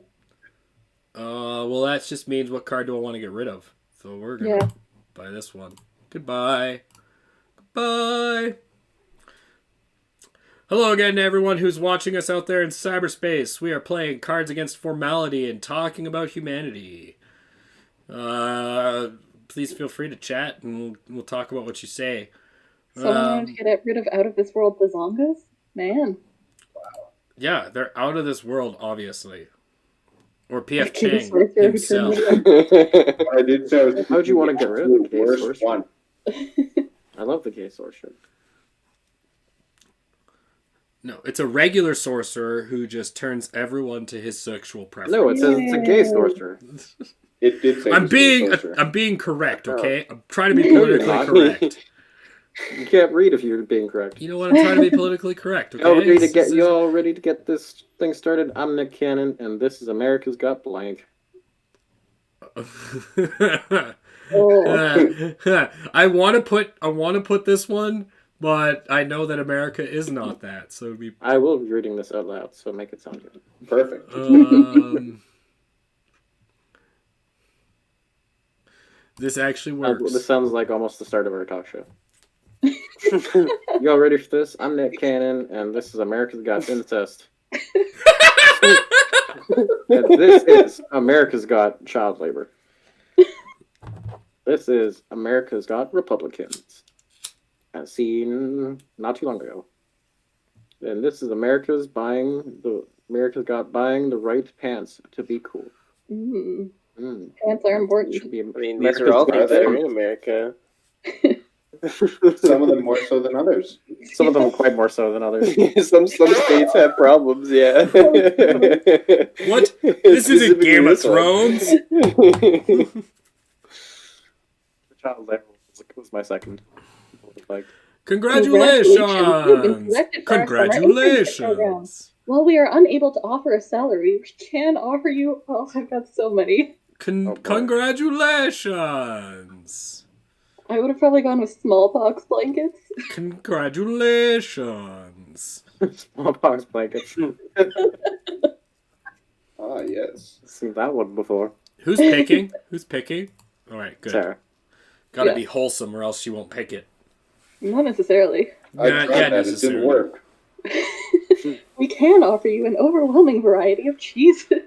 Well, that just means what card do I want to get rid of? So we're gonna Yeah. buy this one. Goodbye. Goodbye. Hello again to everyone who's watching us out there in cyberspace. We are playing Cards Against Formality and talking about humanity. Please feel free to chat and we'll talk about what you say. Someone wanted to get rid of out of this world bazongas? Man. Yeah, they're out of this world, obviously. Or P.F. Okay, the Chang sorcerer who himself. turned I did say I was How'd you want to get rid of the case worst sorcerer? one? I love the gay sorcerer. No, it's a regular sorcerer who just turns everyone to his sexual preference. No, it says it's a gay sorcerer. It did say. I'm it was a being sorcerer. I'm being correct, okay? I'm trying to be No, you're politically not. correct. You can't read if you're being correct. You know what? I'm trying to be politically correct, okay? You all ready to This get is- you all ready to get this thing started? I'm Nick Cannon, and this is America's Got Blank. Oh. I want to put this one, but I know that America is not that. So it'd be I will be reading this out loud, so make it sound good. Perfect. This actually works. This sounds like almost the start of our talk show. You all ready for this? I'm Nick Cannon, and this is America's Got Incest. And this is America's Got Child Labor. This is America's Got Republicans, as seen not too long ago. And this is America's Got buying the right pants to be cool. Mm. Mm. Pants are important. Should be I mean, these are all things that are in America. Some of them more so than others. Some of them quite more so than others. some states have problems, yeah. What? This isn't Game of Thrones. Child labor was my second. Like, Congratulations. You've been Congratulations! selected for our summer internship program. Congratulations! While we are unable to offer a salary, we can offer you. Oh, I've got so many. boy. Congratulations! I would have probably gone with smallpox blankets. Congratulations! smallpox blankets. Ah, yes. Seen that one before. Who's picking? Who's picking? All right, good. Sarah. Gotta Yeah. be wholesome, or else she won't pick it. Not necessarily. I Not tried yet that. It necessarily. didn't work. We can offer you an overwhelming variety of cheeses.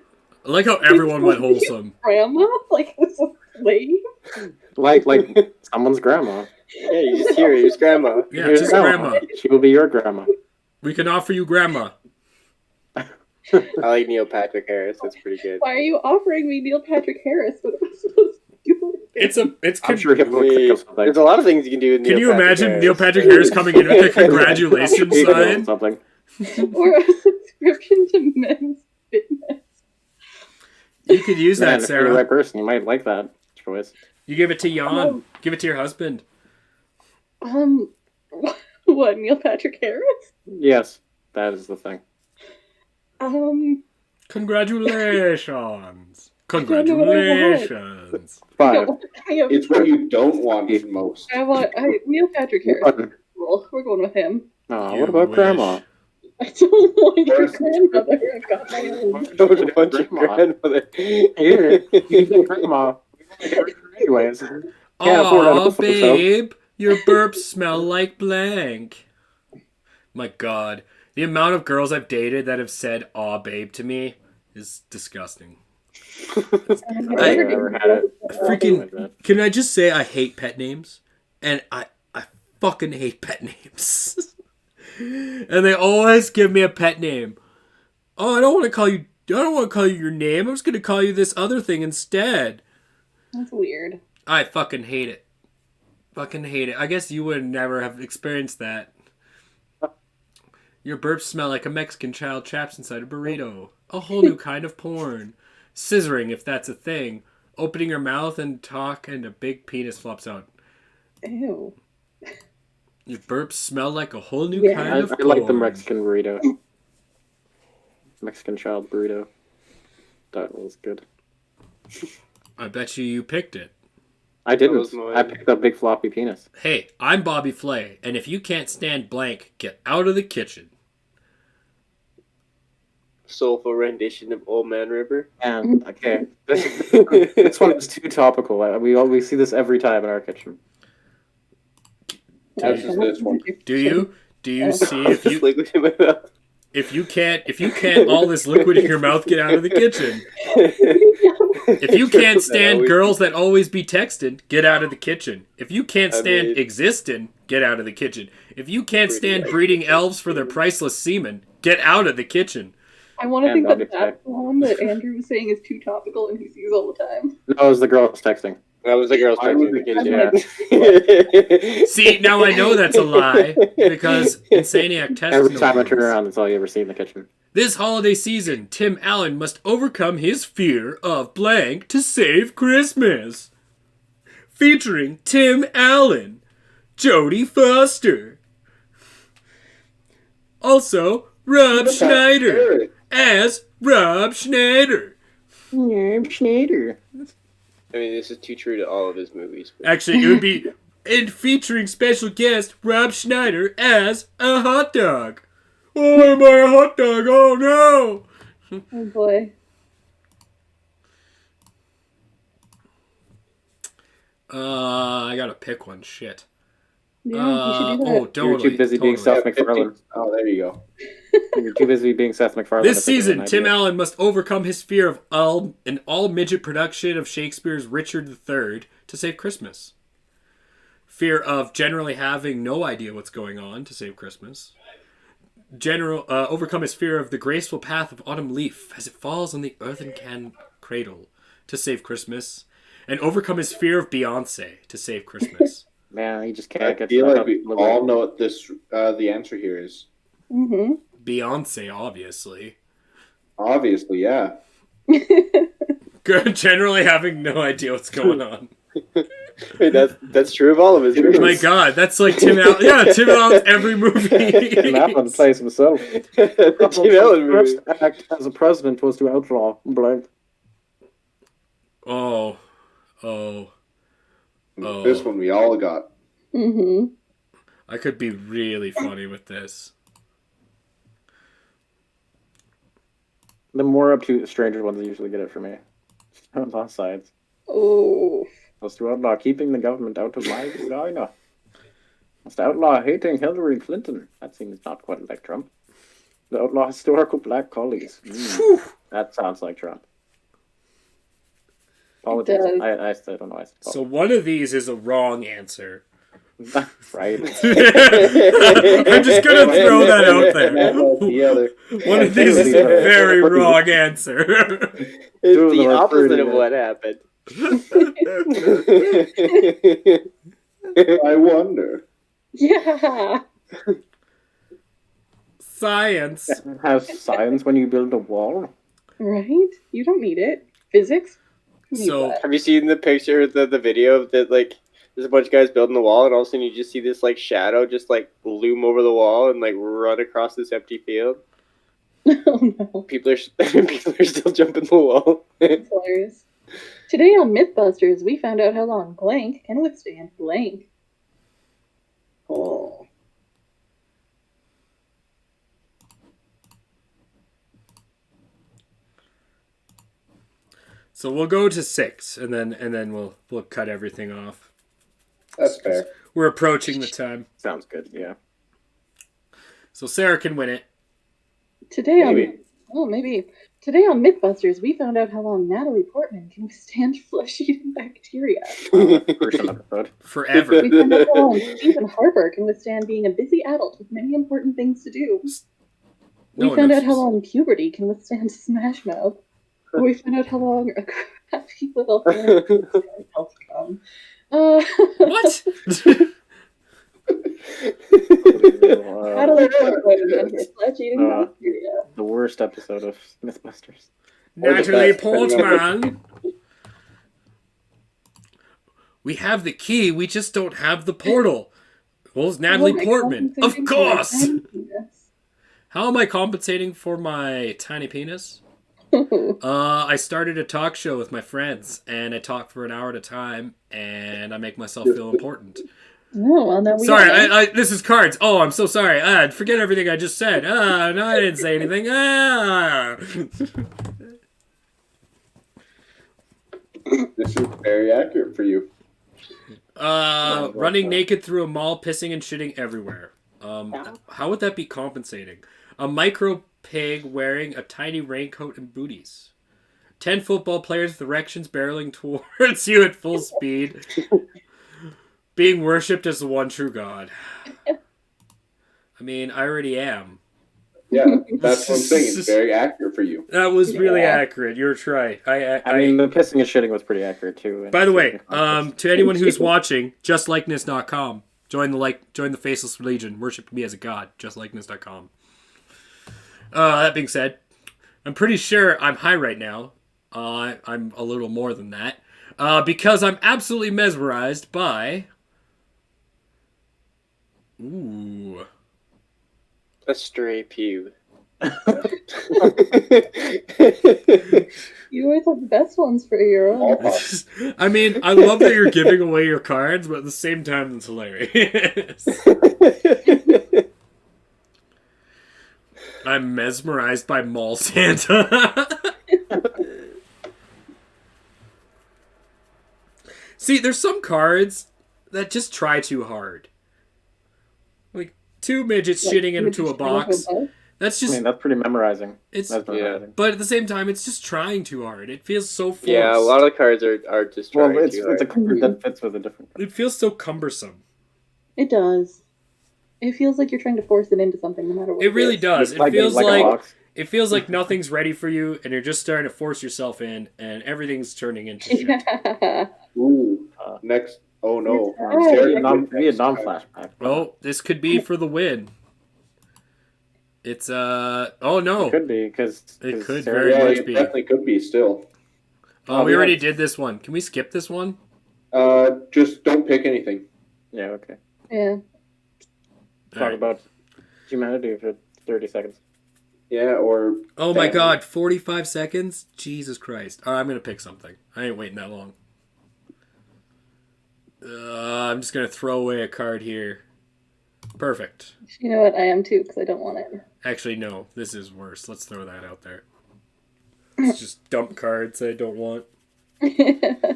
I like how everyone went wholesome. Grandma? Like, this is lame? Like someone's grandma. Yeah, you just hear it, it's grandma. Yeah, Here's just grandma. She will be your grandma. We can offer you grandma. I like Neil Patrick Harris, that's pretty good. Why are you offering me Neil Patrick Harris? What am I supposed to do? I'm sure he'll think of something. There's a lot of things you can do with Neil Can you Patrick imagine Harris. Neil Patrick Harris coming in with a congratulations He could do sign? something. Or a subscription to Men's Fitness. You could use Man, that, if you're the Sarah. right person, you might like that choice. You give it to Jan. Give it to your husband. What, Neil Patrick Harris? Yes, that is the thing. Congratulations. don't know what I want. Congratulations. Five. It's what you don't want most. Neil Patrick Harris. Button. Cool. We're going with him. Oh, You what about wish. grandma? I don't want your grandmother. I've got my own. Don't want your grandmother. Here, you can grandma. Anyways, can't afford Aw, it. babe, your burps smell like blank. My God, the amount of girls I've dated that have said "aw, babe" to me is disgusting. I never had it. Freaking, can I just say I hate pet names? And I fucking hate pet names. And they always give me a pet name. Oh, I don't want to call you your name. I'm just going to call you this other thing instead. That's weird. I fucking hate it. Fucking hate it. I guess you would never have experienced that. Your burps smell like a Mexican child trapped inside a burrito. A whole new kind of porn. Scissoring, if that's a thing. Opening your mouth and talk and a big penis flops out. Ew. Your burps smell like a whole new Yeah. kind of I like the corn. Mexican burrito. Mexican child burrito. That was good. I bet you picked it. I didn't. was mine. I picked up big floppy penis. Hey, I'm Bobby Flay, and if you can't stand blank, get out of the kitchen. Soulful rendition of Old Man River. And okay, this one is too topical. We see this every time in our kitchen. That's just this one. Do you see if Just you liquid in my mouth. if you can't all this liquid in your mouth, get out of the kitchen. If you can't stand always- girls that always be texting, get out of the kitchen. If you can't I stand mean- existing, get out of the kitchen. If you can't stand Pretty breeding elves for their priceless semen, get out of the kitchen. I want to And think that Bobby that's the one that Andrew was saying is too topical and he sees all the time. No, it was the girls texting. That was the girl's I was texting. See, now I know that's a lie because Insanieac tests Every no time I turn girls. around, that's all you ever see in the kitchen. This holiday season, Tim Allen must overcome his fear of blank to save Christmas. Featuring Tim Allen, Jodie Foster. Also, Rob Schneider as Rob Schneider. Yeah, Schneider. I mean, this is too true to all of his movies. But Actually, it would be and featuring special guest Rob Schneider as a hot dog. Oh, am I a hot dog? Oh no! Oh boy. I gotta pick one. Shit. Yeah, you should do that. Oh, totally. You're too busy being totally. Seth MacFarlane. Oh, there you go. You're too busy being Seth MacFarlane. This to think of season, an Tim idea. Allen must overcome his fear of an all-midget production of Shakespeare's Richard III to save Christmas. Fear of generally having no idea what's going on to save Christmas. Overcome his fear of the graceful path of autumn leaf as it falls on the earthen can cradle to save Christmas. And overcome his fear of Beyonce to save Christmas. Man, you just I can't get feel stuck like up we the all way. know what this the answer here is. Mm-hmm. Beyonce, obviously. Obviously, yeah. Generally having no idea what's going on. wait, that's true of all of his Oh movies. my god, that's like Tim Allen. Yeah, Tim Allen's every movie. Tim Allen plays himself. the Tim Allen movie. First act as a president was to outlaw blank. Oh. This one we all got. Mm-hmm. I could be really funny with this. The more up to stranger ones usually get it for me. On both sides. Oh. Was to outlaw keeping the government out of my vagina. Was to outlaw hating Hillary Clinton. That seems not quite like Trump. To outlaw historical black colleagues. That sounds like Trump. Apologies. does. I still don't know. So one of these is a wrong answer. Right. I'm just gonna throw that out there. The other. One of these is a very wrong answer. It's Two of the them are opposite pretty of good. what happened. I wonder. Yeah. Science. Have science when you build a wall. Right? You don't need it. Physics? Who needs So- that? Have you seen the picture, the video of that, like, there's a bunch of guys building the wall, and all of a sudden you just see this, like, shadow just, like, loom over the wall and, like, run across this empty field? Oh no. People are still jumping the wall. That's hilarious. Today on Mythbusters, we found out how long blank can withstand blank. Oh. So we'll go to 6, and then we'll cut everything off. That's fair. We're approaching the time, Sounds good, yeah. so Sarah can win it. Today Maybe. maybe. Today on Mythbusters, we found out how long Natalie Portman can withstand flesh-eating bacteria. Gruesome episode. Forever. We found out how long Stephen Harper can withstand being a busy adult with many important things to do. No We one found knows out how this. long puberty can withstand Smash Mouth. We found out how long a crappy little parent can withstand health cum. What? Natalie Portman and her flesh-eating Uh, bacteria. The worst episode of Mythbusters. Natalie best, Portman. We have the key, we just don't have the portal. Well, it's Natalie Am I Portman. Of compensating for my course! tiny penis? How am I compensating for my tiny penis? I started a talk show with my friends, and I talk for an hour at a time, and I make myself feel important. Oh, well, now we Sorry, know. this is cards. Oh, I'm so sorry. Forget everything I just said. No, I didn't say anything. This is very accurate for you. Running naked through a mall, pissing and shitting everywhere. How would that be compensating? A micro pig wearing a tiny raincoat and booties. 10 football players with erections barreling towards you at full speed. Being worshipped as the one true God. I mean, I already am. Yeah, that's what I'm saying. It's very accurate for you. That was really accurate. You're right. I mean, the pissing and shitting was pretty accurate too. By the way, to anyone who's watching, justlikeness.com. Join the Faceless Legion. Worship me as a god. Justlikeness.com. That being said, I'm pretty sure I'm high right now. I'm a little more than that. Because I'm absolutely mesmerized by... Ooh. A stray pew. You always have the best ones for your own. I mean, I love that you're giving away your cards, but at the same time, it's hilarious. I'm mesmerized by Mall Santa. See, there's some cards that just try too hard. Like, two midgets shitting into a box. That's just... I mean, that's pretty memorizing. It's mesmerizing. But at the same time, it's just trying too hard. It feels so forced. Yeah, a lot of the cards are just trying Well, it's too hard. a card that fits with a different card. It feels so cumbersome. It does. It feels like you're trying to force it into something, no matter what. It really does. It feels a like box. it feels like nothing's ready for you, and you're just starting to force yourself in, and everything's turning into shit. Ooh, next. Oh no. Vietnam flashback. Oh, this could be for the win. It's oh no. It could be because It could Sarah, very Yeah, much it be. definitely could be still. Oh, we already did this one. Can we skip this one? Just don't pick anything. Yeah. Okay. Yeah. Talk Alright. about humanity for 30 seconds. Yeah, or Oh my god, 45 seconds? Jesus Christ. Alright, I'm gonna pick something. I ain't waiting that long. I'm just gonna throw away a card here. Perfect. You know what? I am too, because I don't want it. Actually, no. This is worse. Let's throw that out there. It's just dump cards I don't want. If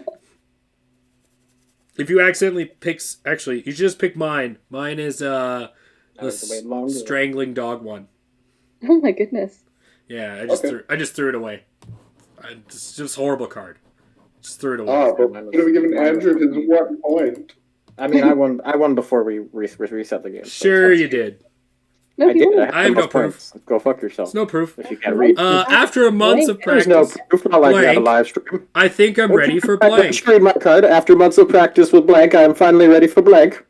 you accidentally pick... Actually, you should just pick mine. Mine is the strangling dog one. Oh my goodness. Yeah, I just threw it away. It's just a horrible card. Just threw it away. but could have given Andrew his 1 point. I mean, I won before we reset the game. So Sure you did. No, I people did. I have no proof. Go fuck yourself. There's no proof. If you can't read. After a month of There's practice, no proof. Not like we had a Blank. live stream. I think I'm ready for I blank. streamed my card. After months of practice with blank, I am finally ready for blank.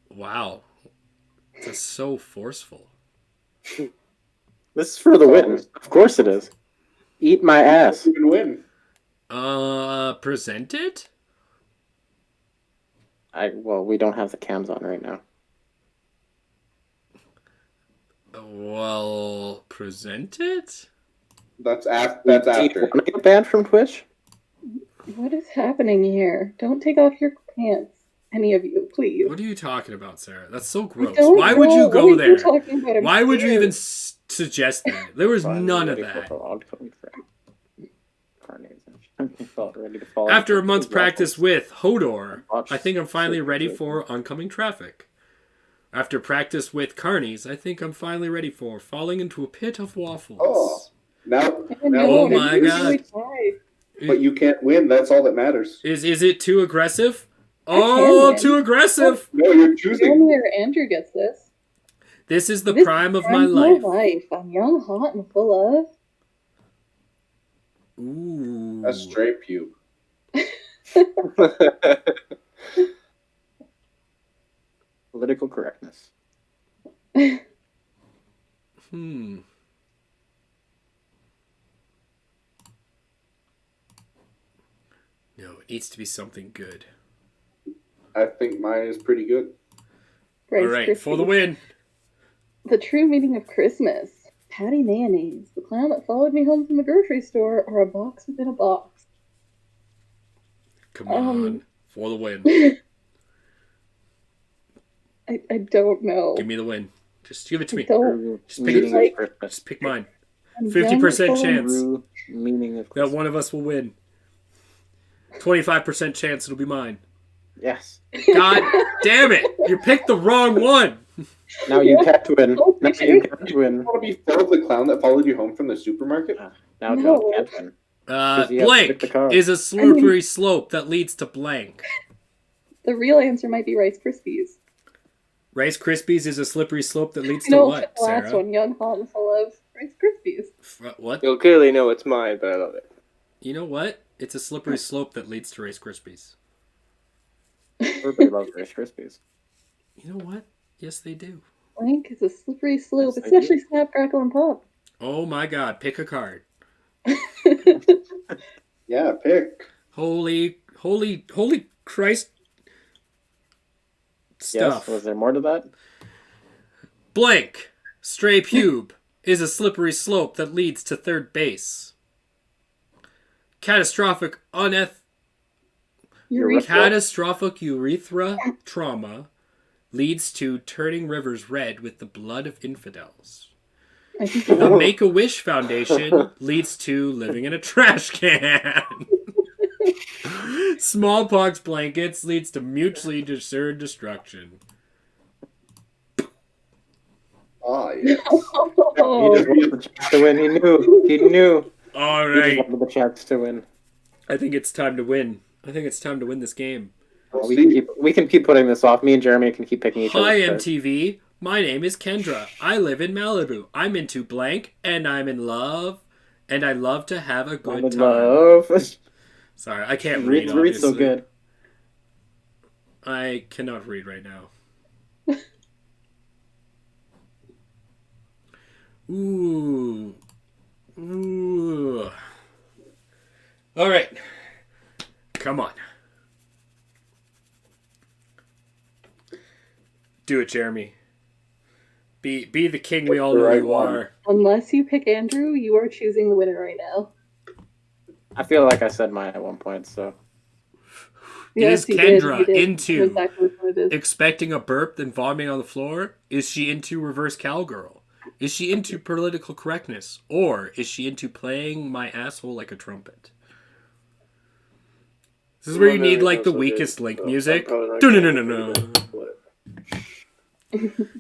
Wow. That's so forceful. This is for the win. Of course it is. Eat my ass. You can win. Present it? Well, we don't have the cams on right now. Well, present it? That's Do after. you want to get banned from Twitch? What is happening here? Don't take off your pants. Any of you, please. What are you talking about, Sarah? That's so gross. Don't Why would know. you What go are there? talking about? I'm Why would you scared. even suggest that? There was none of that. After a month's practice with Hodor, I think I'm finally ready for oncoming traffic. After practice with Carnies, I think I'm finally ready for falling into a pit of waffles. Oh. Now, Oh my God. but you can't win. That's all that matters. Is it too aggressive? I can Oh, win. too aggressive! No, you're choosing. Only Andrew gets this. This is the This prime of is my life. I'm young, hot, and full of. Ooh. A straight pube. Political correctness. Hmm. No, it needs to be something good. I think mine is pretty good. Rice All right, for the Krispies. win. The true meaning of Christmas. Patty mayonnaise. The clown that followed me home from the grocery store, or a box within a box. Come on, for the win. I don't know. Give me the win. Just give it to me. Don't. Just pick Meaning it. of Christmas. Just pick mine. I'm 50% young, chance. True meaning of That Christmas. one of us will win. 25% chance it'll be mine. Yes. God damn it! You picked the wrong one. Now you can't win. Oh, Now you can't win. Want to be Phil the clown that followed you home from the supermarket? Now No. John can't win. you have to Blank pick the card. is a slippery slope that leads to blank. The real answer might be Rice Krispies. Rice Krispies is a slippery slope that leads to No, what, the last Sarah? one, Young Hans loves Rice Krispies. What? You'll clearly know it's mine, but I love it. You know what? It's a slippery slope that leads to Rice Krispies. Everybody loves Rice Krispies. You know what? Yes, they do. Blank is a slippery slope, Yes, they especially Snap, Crackle, and Pop. Oh my God! Pick a card. Yeah, pick. Holy Christ! Stuff. Yes, was there more to that? Blank, stray pube, is a slippery slope that leads to third base. Catastrophic catastrophic urethra trauma leads to turning rivers red with the blood of infidels. I think The Make-A-Wish Foundation leads to living in a trash can. Smallpox blankets leads to mutually assured destruction. Ah, yeah. He just wanted the chance to win. He knew. He knew. All He just right. wanted the chance to win. I think it's time to win. I think it's time to win this game. We can keep putting this off. Me and Jeremy can keep picking each other. Hi, MTV. My name is Kendra. I live in Malibu. I'm into blank, and I'm in love, and I love to have a good time. Love. Sorry, I can't read. Read so obviously. good. I cannot read right now. Ooh. Ooh. All right. Come on. Do it, Jeremy. Be the king we all know Right you one. are. Unless you pick Andrew, you are choosing the winner right now. I feel like I said mine at one point, so. It is you did, Kendra you did. into Exactly what it is. expecting a burp then vomiting on the floor? Is she into reverse cowgirl? Is she into political correctness? Or is she into playing my asshole like a trumpet? This is where you need like the weakest link music. No.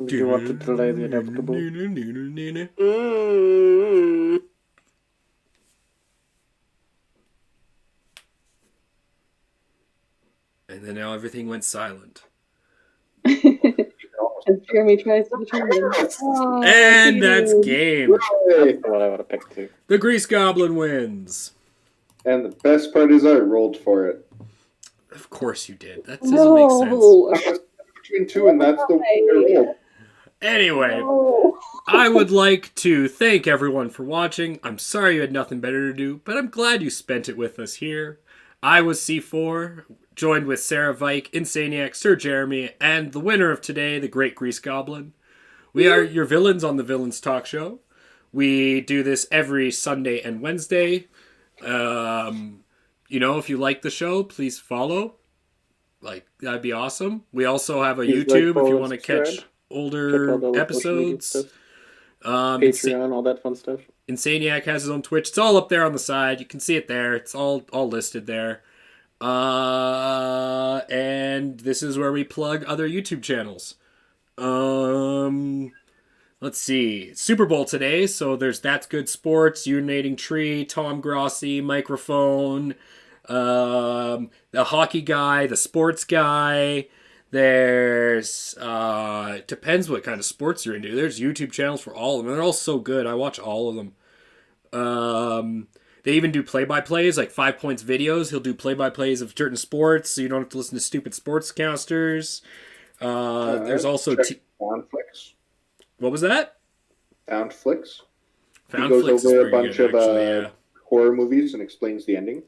Do you want to delay the inevitable? And then now everything went silent. As Jeremy tries to determine. Oh, And that's dude. game. That's what I would have picked too. The Grease Goblin wins. And the best part is I rolled for it. Of course you did. That doesn't make sense. No. I was between two, and that's the one I rolled. Anyway, No. I would like to thank everyone for watching. I'm sorry you had nothing better to do, but I'm glad you spent it with us here. I was C4, joined with Sarah Vike, Insanieac, Sir Jeremy, and the winner of today, the Great Grease Goblin. We are your villains on the Villains Talk Show. We do this every Sunday and Wednesday. If you like the show, please follow. That'd be awesome. We also have a Please YouTube like, if you follow, want to subscribe. catch Check out older all the social media episodes. stuff. Insa- Patreon, all that fun stuff. Insaniac has his own Twitch. It's all up there on the side. You can see it there. It's all listed there. And this is where we plug other YouTube channels. Let's see. Super Bowl today, so there's That's Good Sports, Urinating Tree, Tom Grossi, Microphone, the hockey guy, the sports guy. There's depends what kind of sports you're into. There's YouTube channels for all of them. They're all so good. I watch all of them. They even do play-by-plays, like 5 Points videos. He'll do play-by-plays of certain sports, so you don't have to listen to stupid sportscasters. There's also Downflix. what was that? Downflix. He Found goes Flicks is over a pretty bunch good, of actually, yeah. horror movies and explains the ending.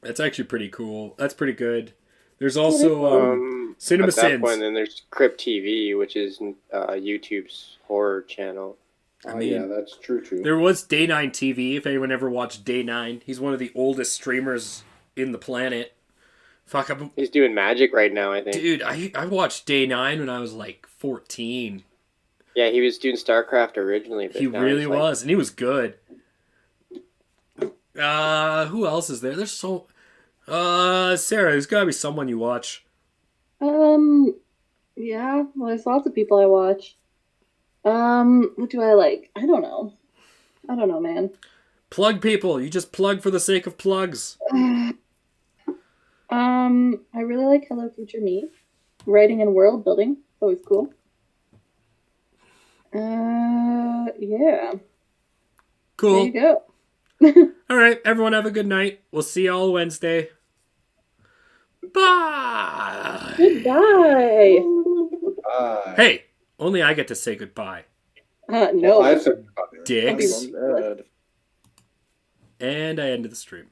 That's actually pretty cool. That's pretty good. There's also Cinema At that Sins. point, then there's Crypt TV, which is YouTube's horror channel. I Oh, mean, yeah, that's true too. There was Day 9 TV, if anyone ever watched Day 9. He's one of the oldest streamers in the planet. Fuck, He's doing magic right now, I think. dude, I watched Day 9 when I was like 14. Yeah, he was doing StarCraft originally. But He now really he's, like, was, and he was good. Who else is there? There's so... Sarah, there's gotta be someone you watch. Yeah, well, there's lots of people I watch. What do I like? I don't know, man. Plug people. You just plug for the sake of plugs. I really like Hello Future Me. Writing and world building, always cool. Yeah. Cool. There you go. All right, everyone have a good night. We'll see y'all Wednesday. Bye. Goodbye. Hey, only I get to say goodbye. No. I said, Dicks. Good. And I ended the stream.